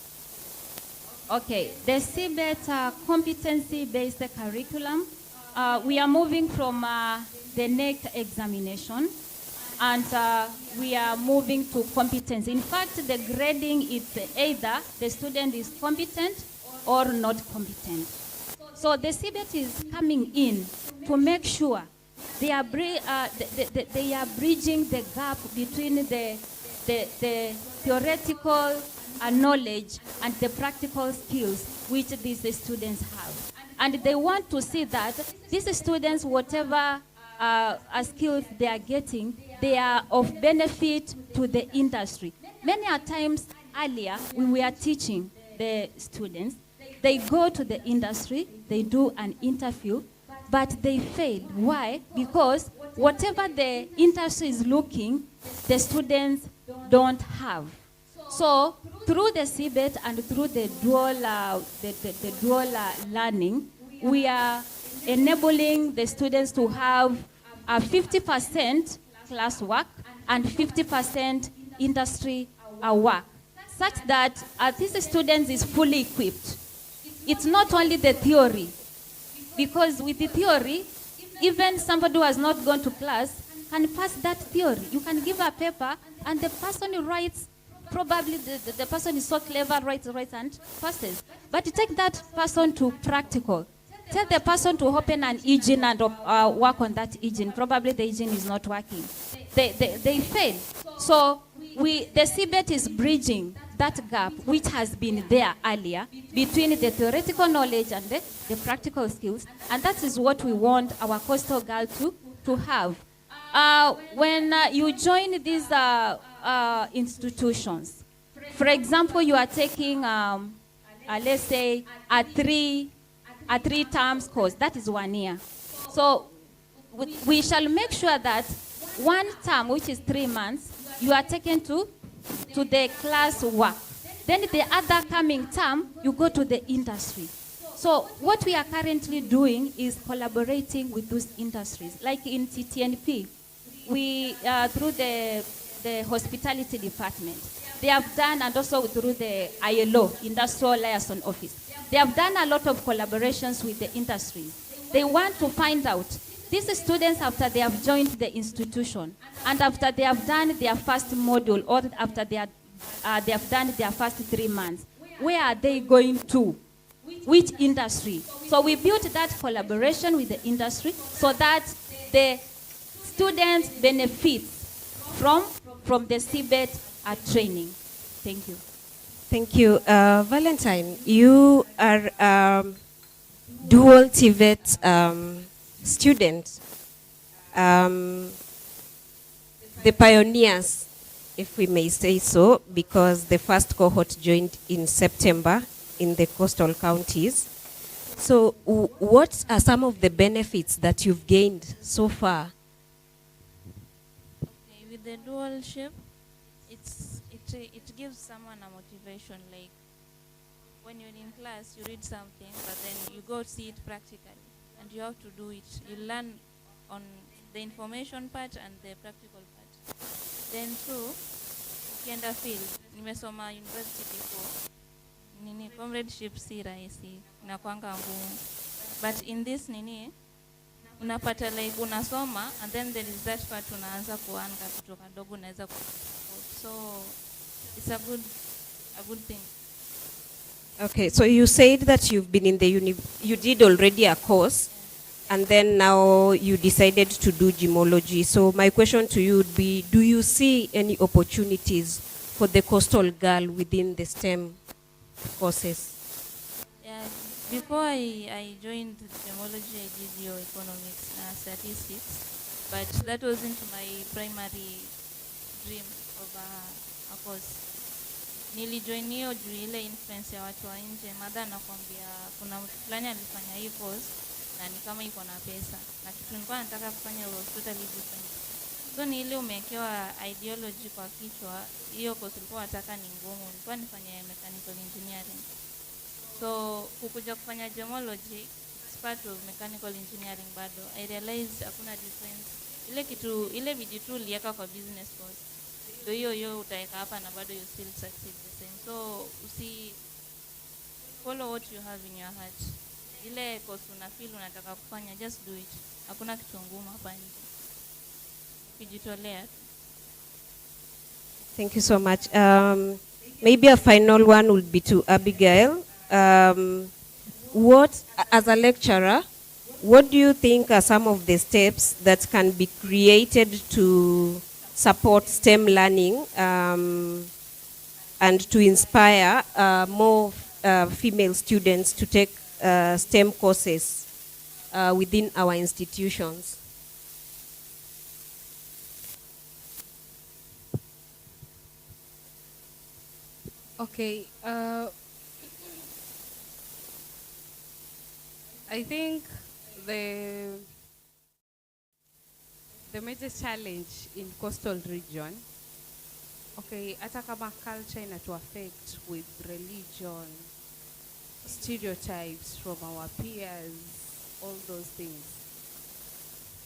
Okay, the CBET competency-based curriculum, we are moving from the NEC examination, and we are moving to competence. In fact, the grading is either the student is competent or not competent. So the CBET is coming in to make sure they are, they are bridging the gap between the theoretical knowledge and the practical skills which these students have. And they want to see that these students, whatever skills they are getting, they are of benefit to the industry. Many a times earlier, when we are teaching the students, they go to the industry, they do an interview, but they fail. Why? Because whatever the industry is looking, the students don't have. So through the CBET and through the dual learning, we are enabling the students to have 50% classwork and 50% industry work, such that these students is fully equipped. It's not only the theory, because with the theory, even somebody who has not gone to class can pass that theory. You can give a paper and the person who writes, probably the person is so clever, writes and passes. But take that person to practical. Tell the person to open an engine and work on that engine. Probably the engine is not working. They fail. So the CBET is bridging that gap which has been there earlier between the theoretical knowledge and the practical skills. And that is what we want our coastal girl to have. When you join these institutions, for example, you are taking, let's say, a three terms course, that is 1 year. So we shall make sure that 1 term, which is 3 months, you are taken to the class work. Then the other coming term, you go to the industry. So what we are currently doing is collaborating with those industries. Like in TTNP, we, through the hospitality department, they have done, and also through the ILO, Industrial Liaison Office, they have done a lot of collaborations with the industries. They want to find out, these students, after they have joined the institution, and after they have done their first module, or after they have done their first 3 months, where are they going to? Which industry? So we built that collaboration with the industry so that the students benefit from the CBET training. Thank you. Thank you. Valentine, you are dual TVET student. The pioneers, if we may say so, because the first cohort joined in September in the coastal counties. So what are some of the benefits that you've gained so far? Okay, with the dualship, it gives someone a motivation. Like when you're in class, you read something, but then you go see it practically, and you have to do it. You learn on the information part and the practical part. Then too, ukienda field, nimesoma university before. Comradeship si rahisi, inakuanga ngumu. But in this unapata like unasoma, and then there is that part unaanza kuanga kitu kadogo unaweza kusupport. So it's a good thing. Okay, so you said that you've been in the you did already a course, and then now you decided to do gemology. So my question to you would be, do you see any opportunities for the coastal girl within the STEM courses? Yeah, before I joined gemology, I did economics, statistics, but that wasn't my primary dream of a course. Nilijoin hiyo juu ile influence ya watu wa nje. Mother anakuambia kuna mtu fulani alifanya hii course na ni kama iko na pesa, na kitu nilikuwa nataka kufanya was totally different. So ni ile umewekewa ideology kwa kichwa, hiyo course ulikuwa nataka ni ngumu, nilikuwa nifanye mechanical engineering. So kukuja kufanya gemology, it's part of mechanical engineering bado. I realized hakuna difference. Ile kitu, ile bidii tu uliweka kwa business course, ndio hiyo utaweka hapa na bado you still succeed the same. So usi follow what you have in your heart. Ile course una feel unataka kufanya, just do it. Hakuna kitu ngumu hapa nje. Kujitolea. Thank you so much. Maybe a final one would be to Abigail. What, as a lecturer, what do you think are some of the steps that can be created to support STEM learning and to inspire more female students to take STEM courses within our institutions? Okay. I think the major challenge in coastal region, okay, hata kama culture inatu affect with religion, stereotypes from our peers, all those things.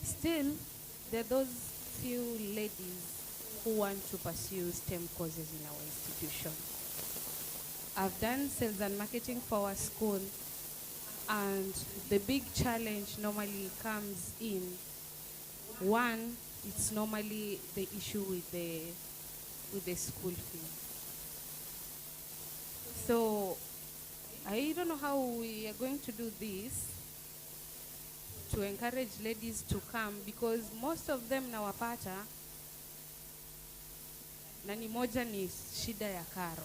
Still, there are those few ladies who want to pursue STEM courses in our institution. I've done sales and marketing for our school, and the big challenge normally comes in, one, it's normally the issue with the school fee. So I don't know how we are going to do this to encourage ladies to come, because most of them nawapata na ni moja ni shida ya karo.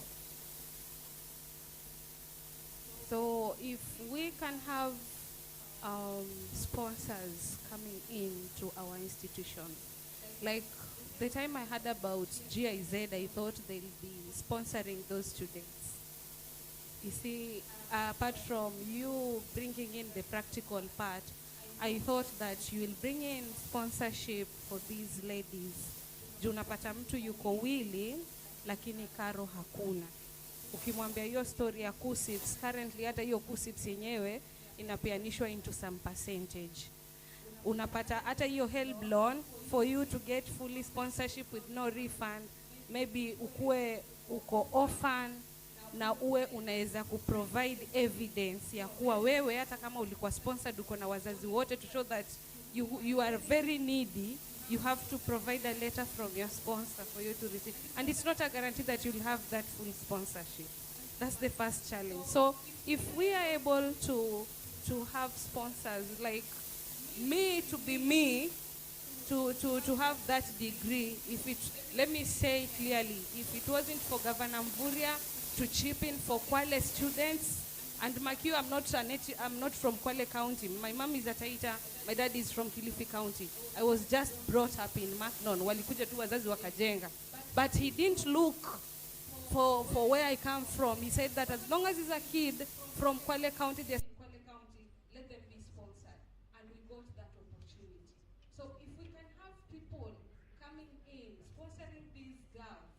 So if we can have sponsors coming into our institution, like the time I heard about GIZ, I thought they'll be sponsoring those students. You see, apart from you bringing in the practical part, I thought that you will bring in sponsorship for these ladies. Juu unapata mtu yuko willing, lakini karo hakuna. Ukimwambia hiyo story ya KUSSIPS, currently hata hiyo KUSSIPS yenyewe inapeanishwa into some percentage. Unapata hata hiyo help loan for you to get fully sponsorship with no refund, maybe ukue uko orphan na uwe unaweza kuprovide evidence ya kuwa wewe hata kama ulikuwa sponsored uko na wazazi wote, to show that you are very needy. You have to provide a letter from your sponsor for you to receive. And it's not a guarantee that you'll have that full sponsorship. That's the first challenge. So if we are able to have sponsors like me, to be me, to have that degree, if it, let me say clearly, if it wasn't for Governor Mvurya to chip in for Kwale students, and Makio, I'm not from Kwale County. My mom is at Taita, my dad is from Kilifi County. I was just brought up in Macnon, walikuja tu wazazi wakajenga. But he didn't look for where I come from. He said that as long as he's a kid from Kwale County, let them be sponsored. And we got that opportunity. So if we can have people coming in, sponsoring these girls,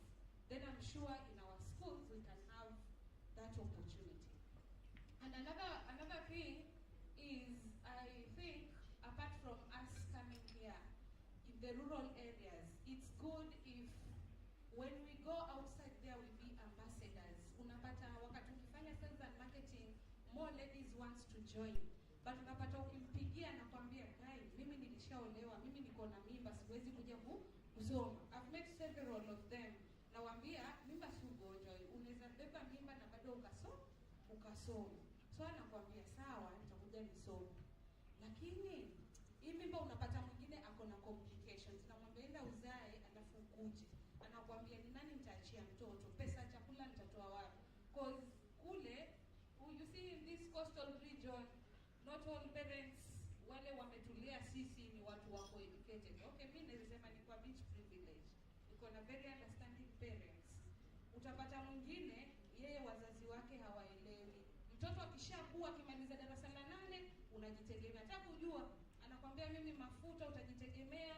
then I'm sure in our schools we can have that opportunity. And another thing is, I think, apart from us coming here, in the rural areas, it's good if when we go outside there we be ambassadors. Unapata wakati ukifanya sales and marketing, more ladies wants to join. But unapata ukimpigia na kwambia, guys, mimi nilishaolewa, mimi niko na mimba, siwezi kuja kusoma. I've met several of them. Nawaambia, mimba si ugonjwa, unaweza beba mimba na bado ukasome. So anakuambia sawa, nitakuja nisome. Lakini hii mimba unapata mwingine ako na complications. Namwambia enda uzae alafu ukuje. Anakuambia ni nani nitaachia mtoto? Pesa chakula nitatoa wapi? Cause kule you see in this coastal region not all parents wale wametulia sisi ni watu wako educated. Okay, mimi nasema ni kwa beach privilege. Niko na very understanding parents. Utapata mwingine yeye wazazi wake hawaelewi. Mtoto akishakuwa akimaliza darasa la 8 unajitegemea. Hata kujua anakwambia mimi mafuta utajitegemea,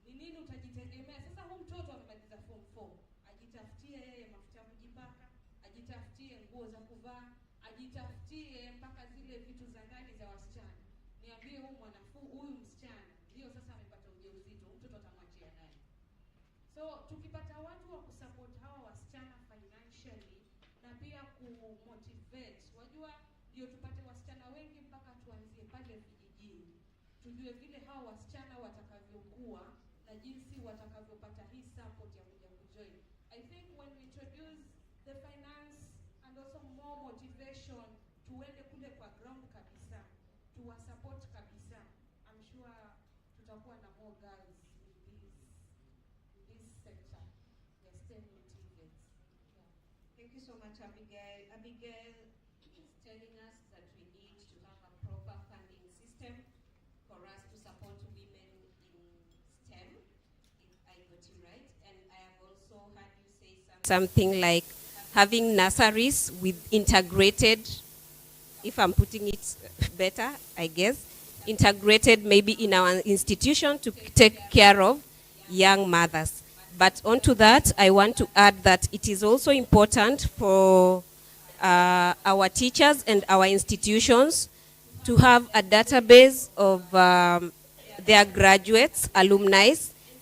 ni nini utajitegemea. Sasa huyu mtoto amemaliza form 4, ajitafutie yeye mafuta ya kujipaka, ajitafutie nguo za kuvaa, ajitafutie mpaka zile vitu za ndani za wasichana. Niambie huyu msichana ndio sasa amepata ujauzito, mtoto atamwachia nani? So tukipata watu wa kusupport hawa wasichana financially na pia kumotivate, wajua ndio tupate wasichana wengi mpaka tuanzie pale vijijini. Tujue vile hawa wasichana watakavyokuwa na jinsi watakavyopata hii support ya kuja kujoin. I think when we introduce the finance and also more motivation, tuende kule kwa ground kabisa, tuwa support kabisa, I'm sure tutakuwa na more girls in this sector. Yes, STEM motivates. Yeah. Thank you so much, Abigail. Abigail is telling us that we need to have a proper funding system for us to support women in STEM, if I got you right. And I have also heard you say something like having nurseries with integrated, if I'm putting it better, I guess, integrated maybe in our institution to take care of young mothers. But onto that, I want to add that it is also important for our teachers and our institutions to have a database of their graduates, alumni,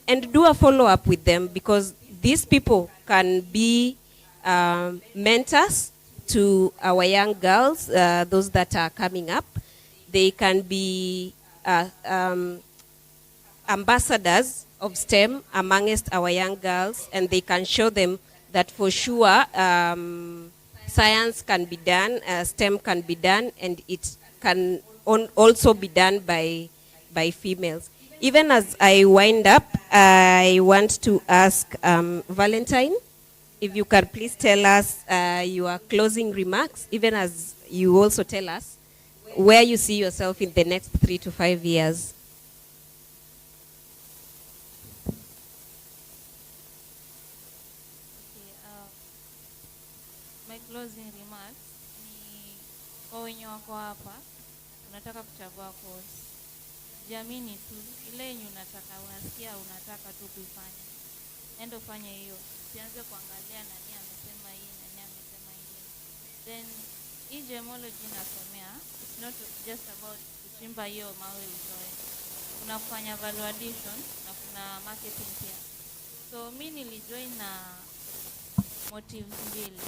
and do a follow-up with them, because these people can be mentors to our young girls, those that are coming up. They can be ambassadors of STEM amongst our young girls, and they can show them that for sure science can be done, STEM can be done, and it can also be done by females. Even as I wind up, I want to ask Valentine, if you can please tell us your closing remarks, even as you also tell us where you see yourself in the next 3 to 5 years. My closing remarks ni kwa wenye wako hapa, unataka kuchagua course, jiamini tu, ile yenye unasikia unataka tu kuifanya, enda ufanye hiyo. Usianze kuangalia nani amesema hii, nani amesema ile. Then hii gemology nasomea, it's not just about kuchimba hiyo mawe utoe. Kuna kufanya value addition na kuna marketing pia. So mimi nilijoin na motive mbili.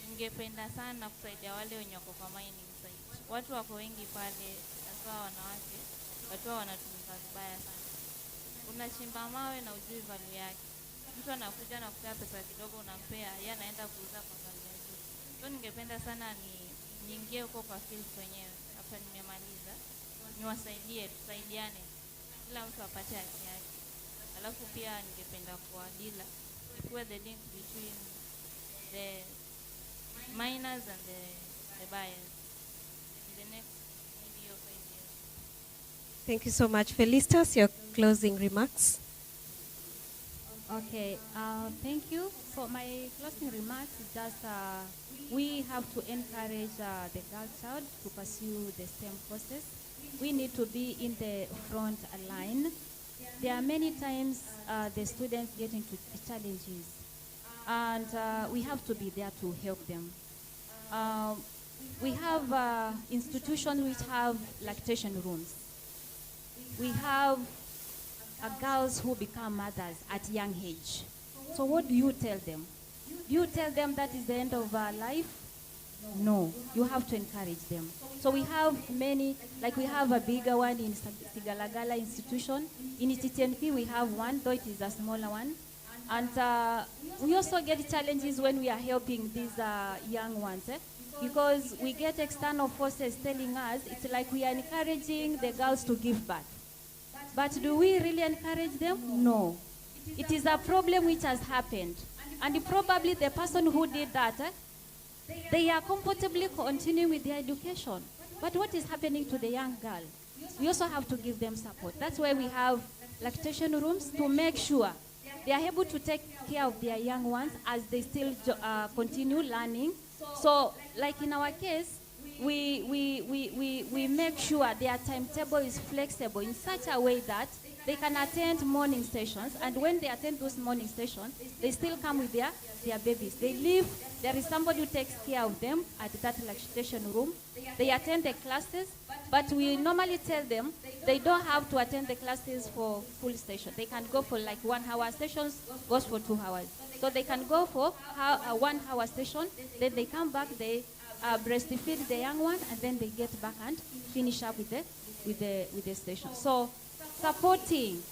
Ningependa sana kusaidia wale wenye wako kwa mining site. Watu wako wengi pale, hasa wanawake, watu wanatumika vibaya sana. Unachimba mawe na ujui value yake. Mtu anakuja na kupea pesa kidogo unampea, yeye anaenda kuuza kwa value yake. So ningependa sana niingie huko kwa field wenyewe. Hapa nimemaliza. Niwasaidie, tusaidiane. Kila mtu apate haki yake. Alafu pia ningependa kwa dealer. Ikuwe the link between the miners and the buyers in the next maybe 5 years. Thank you so much. Felicitas, your closing remarks. Okay, thank you. So my closing remarks is just we have to encourage the girl child to pursue the STEM process. We need to be in the front line. There are many times the students get into challenges, and we have to be there to help them. We have institutions which have lactation rooms. We have girls who become mothers at young age. So what do you tell them? Do you tell them that is the end of life? No, you have to encourage them. So we have many, like we have a bigger one in Sigalagala institution. In TTNP we have one, though it is a smaller one. And we also get challenges when we are helping these young ones, because we get external forces telling us it's like we are encouraging the girls to give birth. But do we really encourage them? No. It is a problem which has happened. And probably the person who did that, they are comfortably continuing with their education. But what is happening to the young girl? We also have to give them support. That's why we have lactation rooms, to make sure they are able to take care of their young ones as they still continue learning. So, like in our case, we make sure their timetable is flexible in such a way that they can attend morning sessions, and when they attend those morning sessions, they still come with their babies. They leave, there is somebody who takes care of them at that lactation room. They attend the classes, but we normally tell them they don't have to attend the classes for full session. They can go for like 1 hour sessions, goes for 2 hours. So they can go for a 1 hour session, then they come back, they breastfeed the young one, and then they get back and finish up with the session. So supporting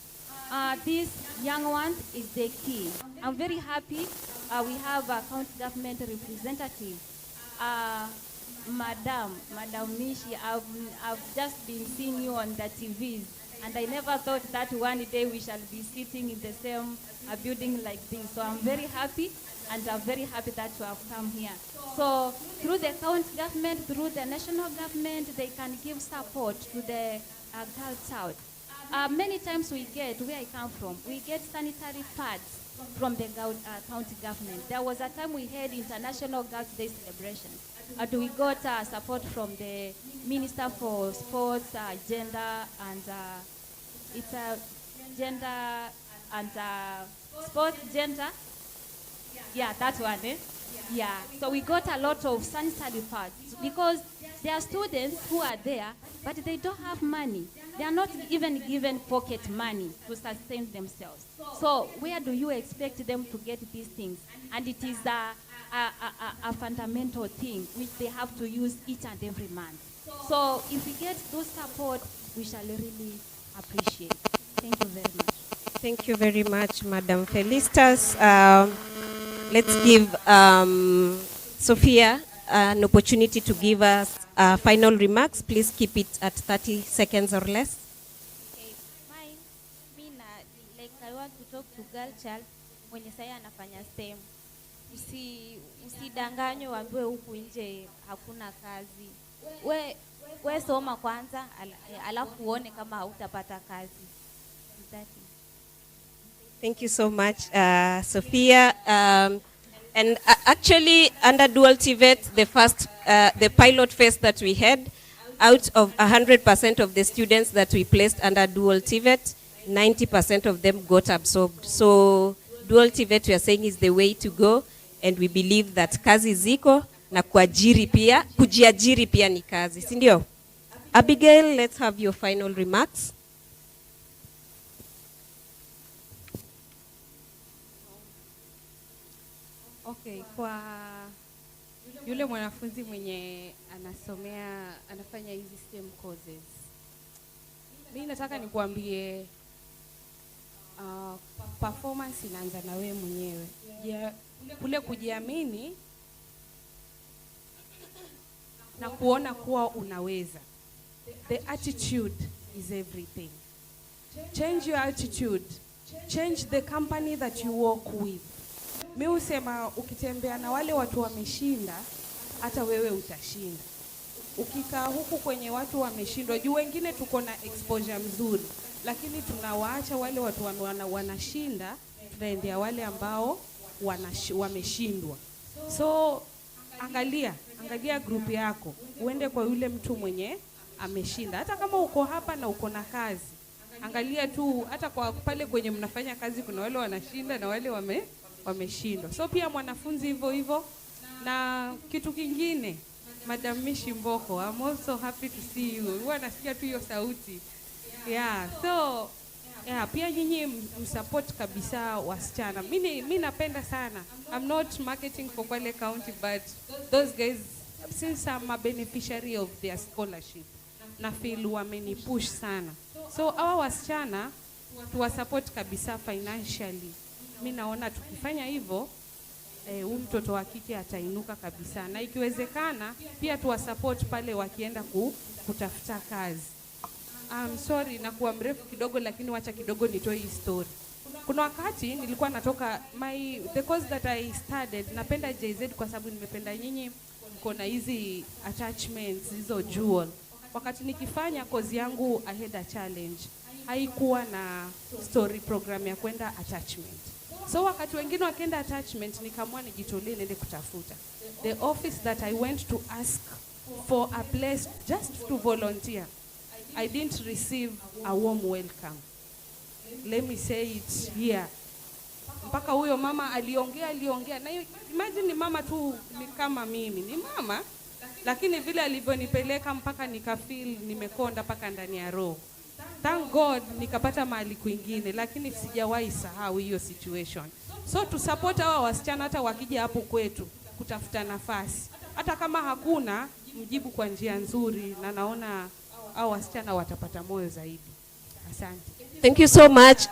these young ones is the key. I'm very happy we have a county government representative, Madam Mishi. I've just been seeing you on the TVs, and I never thought that one day we shall be sitting in the same building like this. So I'm very happy, and I'm very happy that you have come here. So through the county government, through the national government, they can give support to the girl child. Many times we get, where I come from, we get sanitary pads from the county government. There was a time we had International Girls' Day celebrations. And we got support from the Minister for Sports, Gender, and it's gender and sports, gender. Yeah, that one, eh? Yeah, so we got a lot of sanitary pads because there are students who are there, but they don't have money. They are not even given pocket money to sustain themselves. So where do you expect them to get these things? And it is a fundamental thing which they have to use each and every month. So if we get those support, we shall really appreciate. Thank you very much. Thank you very much, Madam Felicitas. Let's give Sophia an opportunity to give us final remarks. Please keep it at 30 seconds or less. Okay, mine, like I want to talk to girl child mwenye saya anafanya STEM. Usidanganywe waambiwe huku nje hakuna kazi. We soma kwanza, alafu uone kama hautapata kazi. Thank you so much, Sophia. And actually, under Dual TVET, the pilot phase that we had, out of 100% of the students that we placed under Dual TVET, 90% of them got absorbed. So Dual TVET, we are saying, is the way to go, and we believe that kazi ziko na kujiajiri pia ni kazi, si ndio? Abigail, let's have your final remarks. Okay, kwa yule mwanafunzi mwenye anafanya hizi STEM courses, mimi nataka nikuambie performance inaanza na wewe mwenyewe. Kule kujiamini na kuona kuwa unaweza. The attitude is everything. Change your attitude. Change the company that you work with. Mimi husema ukitembea na wale watu wameshinda, hata wewe utashinda. Ukikaa huku kwenye watu wameshindwa, juu wengine tuko na exposure mzuri, lakini tunawaacha wale watu wanashinda, tunaendea wale ambao wameshindwa. So angalia group yako, uende kwa yule mtu mwenye ameshinda. Hata kama uko hapa na uko na kazi, angalia tu, hata kwa pale kwenye mnafanya kazi kuna wale wanashinda na wale wameshindwa. So pia mwanafunzi hivyo. Na kitu kingine, Madam Mishi Mboko, I'm also happy to see you. Huwa nasikia tu hiyo sauti. Yeah, so pia nyinyi msupport kabisa wasichana. Mimi napenda sana. I'm not marketing for Kwale County, but those guys, since I'm a beneficiary of their scholarship, na feel wamenipush sana. So hawa wasichana tuwasupport kabisa financially. Mimi naona tukifanya hivyo huyu mtoto wa kike atainuka kabisa, na ikiwezekana pia tuwasupport pale wakienda kutafuta kazi. Sorry na kuwa mrefu kidogo, lakini wacha kidogo nitoe hii story. Kuna wakati nilikuwa natoka the course that I studied, napenda JZ kwa sababu nimependa nyinyi mko na hizi attachments hizo jewel. Wakati nikifanya course yangu I had a challenge. Haikuwa na story program ya kwenda attachment. So wakati wengine wakaenda attachment, nikamua nijitolee nende kutafuta. The office that I went to ask for a place just to volunteer, I didn't receive a warm welcome. Let me say it here. Mpaka huyo mama aliongea. Na imagine ni mama tu, ni kama mimi. Ni mama, lakini vile alivyonipeleka mpaka nikafeel nimekonda mpaka ndani ya roho. Thank God nikapata mahali kwingine, lakini sijawahi sahau hiyo situation. So to support hawa wasichana hata wakija hapo kwetu kutafuta nafasi. Hata kama hakuna, mjibu kwa njia nzuri, na naona hawa wasichana watapata moyo zaidi. Asante. Thank you so much.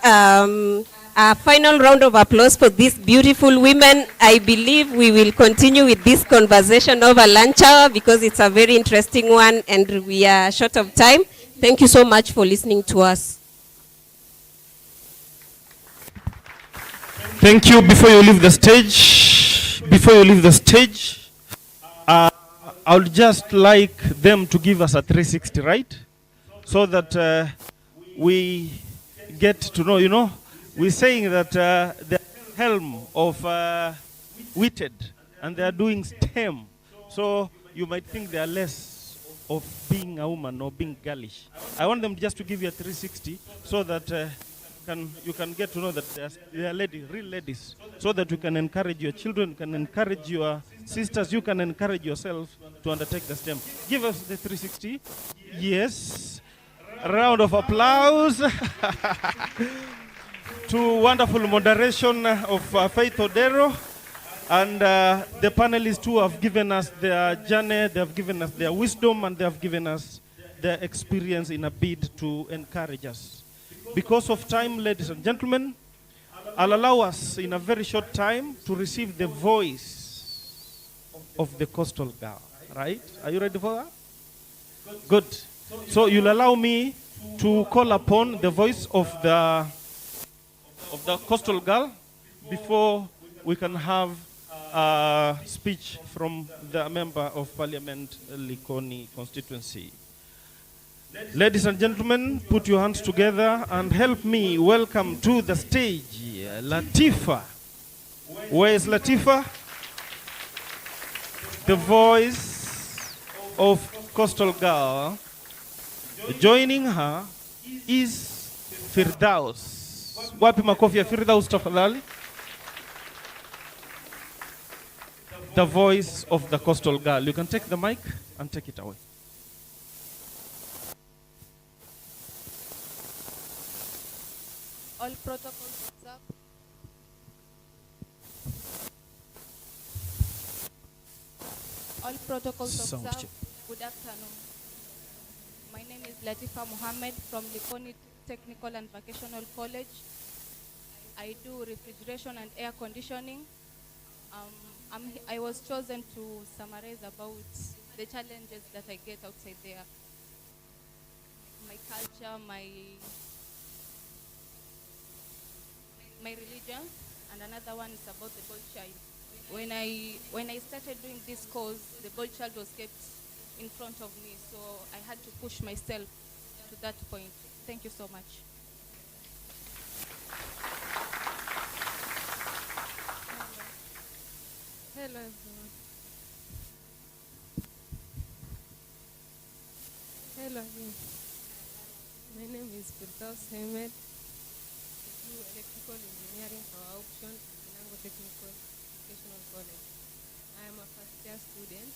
A final round of applause for these beautiful women. I believe we will continue with this conversation over lunch hour because it's a very interesting one and we are short of time. Thank you so much for listening to us. Thank you. Before you leave the stage, I would just like them to give us a 360, right? So that we get to know, we're saying that the helm of WITED and they are doing STEM. So you might think they are less of being a woman or being girlish. I want them just to give you a 360 so that you can get to know that they are ladies, real ladies, so that you can encourage your children, you can encourage your sisters, you can encourage yourself to undertake the STEM. Give us the 360. Yes. A round of applause to wonderful moderation of Faith Odero. And the panelists too have given us their journey, they have given us their wisdom, and they have given us their experience in a bid to encourage us. Because of time, ladies and gentlemen, I'll allow us in a very short time to receive the voice of the coastal girl, right? Are you ready for that? Good. So you'll allow me to call upon the voice of the coastal girl before we can have a speech from the member of Parliament, Likoni constituency. Ladies and gentlemen, put your hands together and help me welcome to the stage Latifa. Where is Latifa? The voice of coastal girl. Joining her is Firdaus. Wapi makofi ya Firdaus tafadhali? The voice of the coastal girl. You can take the mic and take it away. All protocols observed. All protocols observed. Good afternoon. My name is Latifa Mohammed from Likoni Technical and Vocational College. I do refrigeration and air conditioning. I was chosen to summarize about the challenges that I get outside there. My culture, my religion, and another one is about the boy child. When I started doing this course, the boy child was kept in front of me, so I had to push myself to that point. Thank you so much. Hello everyone. Hello again. My name is Firdaus Ahmed. I do electrical engineering for option at Nango Technical Vocational College. I am a first year student.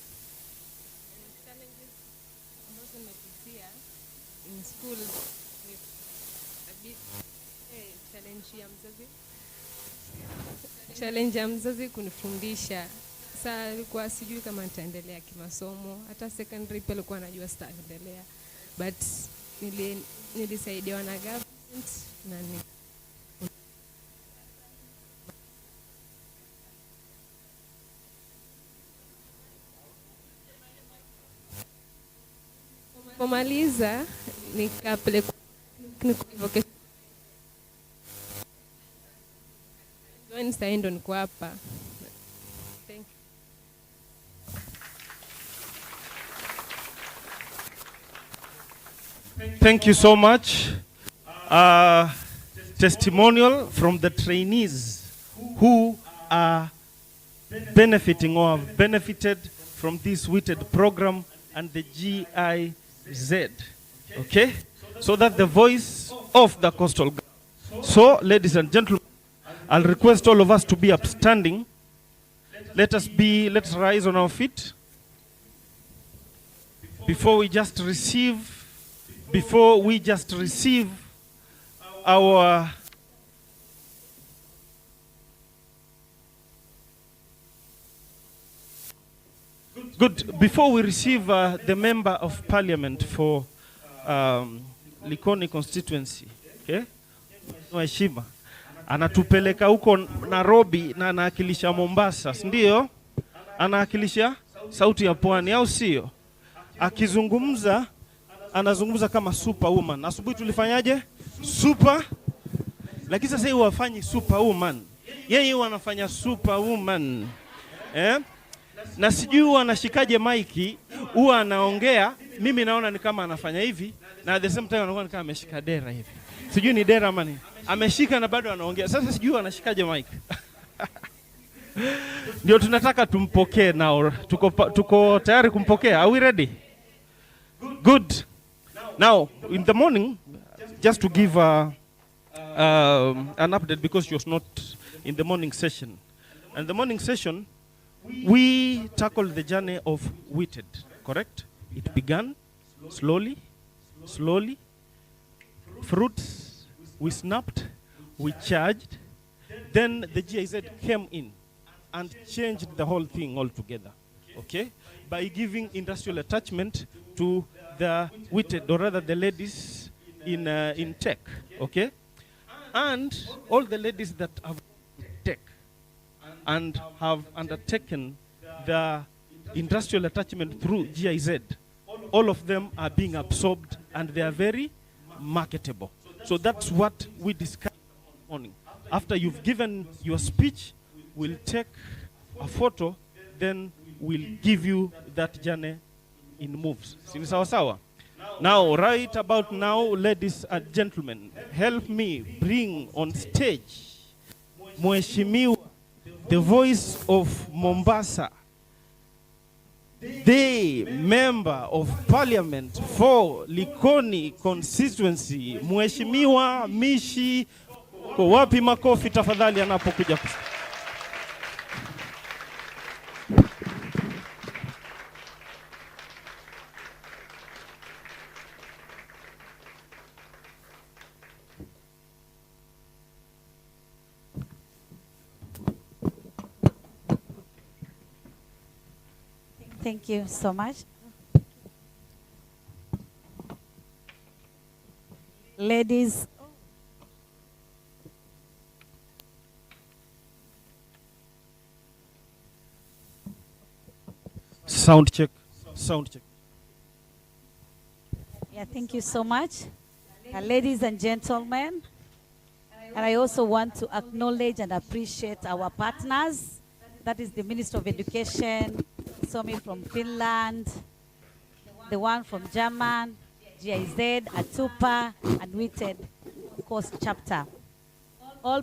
And the challenges ambazo nimepitia in school ni a bit challenge ya mzazi kunifundisha. Sasa alikuwa sijui kama nitaendelea kimasomo. Hata secondary pia alikuwa anajua sitaendelea. But nilisaidiwa na government na Nilipomaliza nikapelekwa technical vocation. Join sasa ndo niko hapa. Thank you. Thank you so much. Testimonial from the trainees who are benefiting or have benefited from this WITED program and the GIZ. Okay? So that the voice of the coastal. So, ladies and gentlemen, I'll request all of us to be upstanding. Let's rise on our feet. Before we just receive our before we receive the member of parliament for Likoni constituency, okay? Mheshimiwa anatupeleka huko Nairobi na anawakilisha Mombasa, ndio? Anawakilisha sauti ya pwani, au sio? Akizungumza anazungumza kama superwoman. Asubuhi tulifanyaje? Super. Lakini sasa yeye wafanyi superwoman. Yeye wanafanya superwoman. Na sijui anashikaje maiki, huwa anaongea, mimi naona ni kama anafanya hivi, na at the same time anakuwa ni kama ameshika dera hivi. Sijui ni dera ama ni. Ameshika na bado anaongea. Sasa sijui anashikaje mic. Ndio tunataka tumpokee now. Tuko tayari kumpokea. Are we ready? Good. Now, in the morning, just to give an update because she was not in the morning session. And the morning session, we tackled the journey of WITED, correct? It began slowly. Fruits, we snapped, we charged. Then the GIZ came in and changed the whole thing altogether, okay? By giving industrial attachment to the WITED, or rather the ladies in tech, okay? And all the ladies that have tech and have undertaken the industrial attachment through GIZ, all of them are being absorbed and they are very marketable. So that's what we discussed this morning. After you've given your speech, we'll take a photo, then we'll give you that journey in moves. Sini sawa sawa? Now, right about now, ladies and gentlemen, help me bring on stage Mheshimiwa, the voice of Mombasa, the member of parliament for Likoni constituency, Mheshimiwa Mishi. Kwa wapi makofi tafadhali anapokuja. Thank you so much. Ladies, sound check. yeah, thank you so much. Ladies and gentlemen, and I also want to acknowledge and appreciate our partners. That is the Minister of Education, Somi from Finland, the one from German, GIZ, Atupa, and WITED Coast Chapter.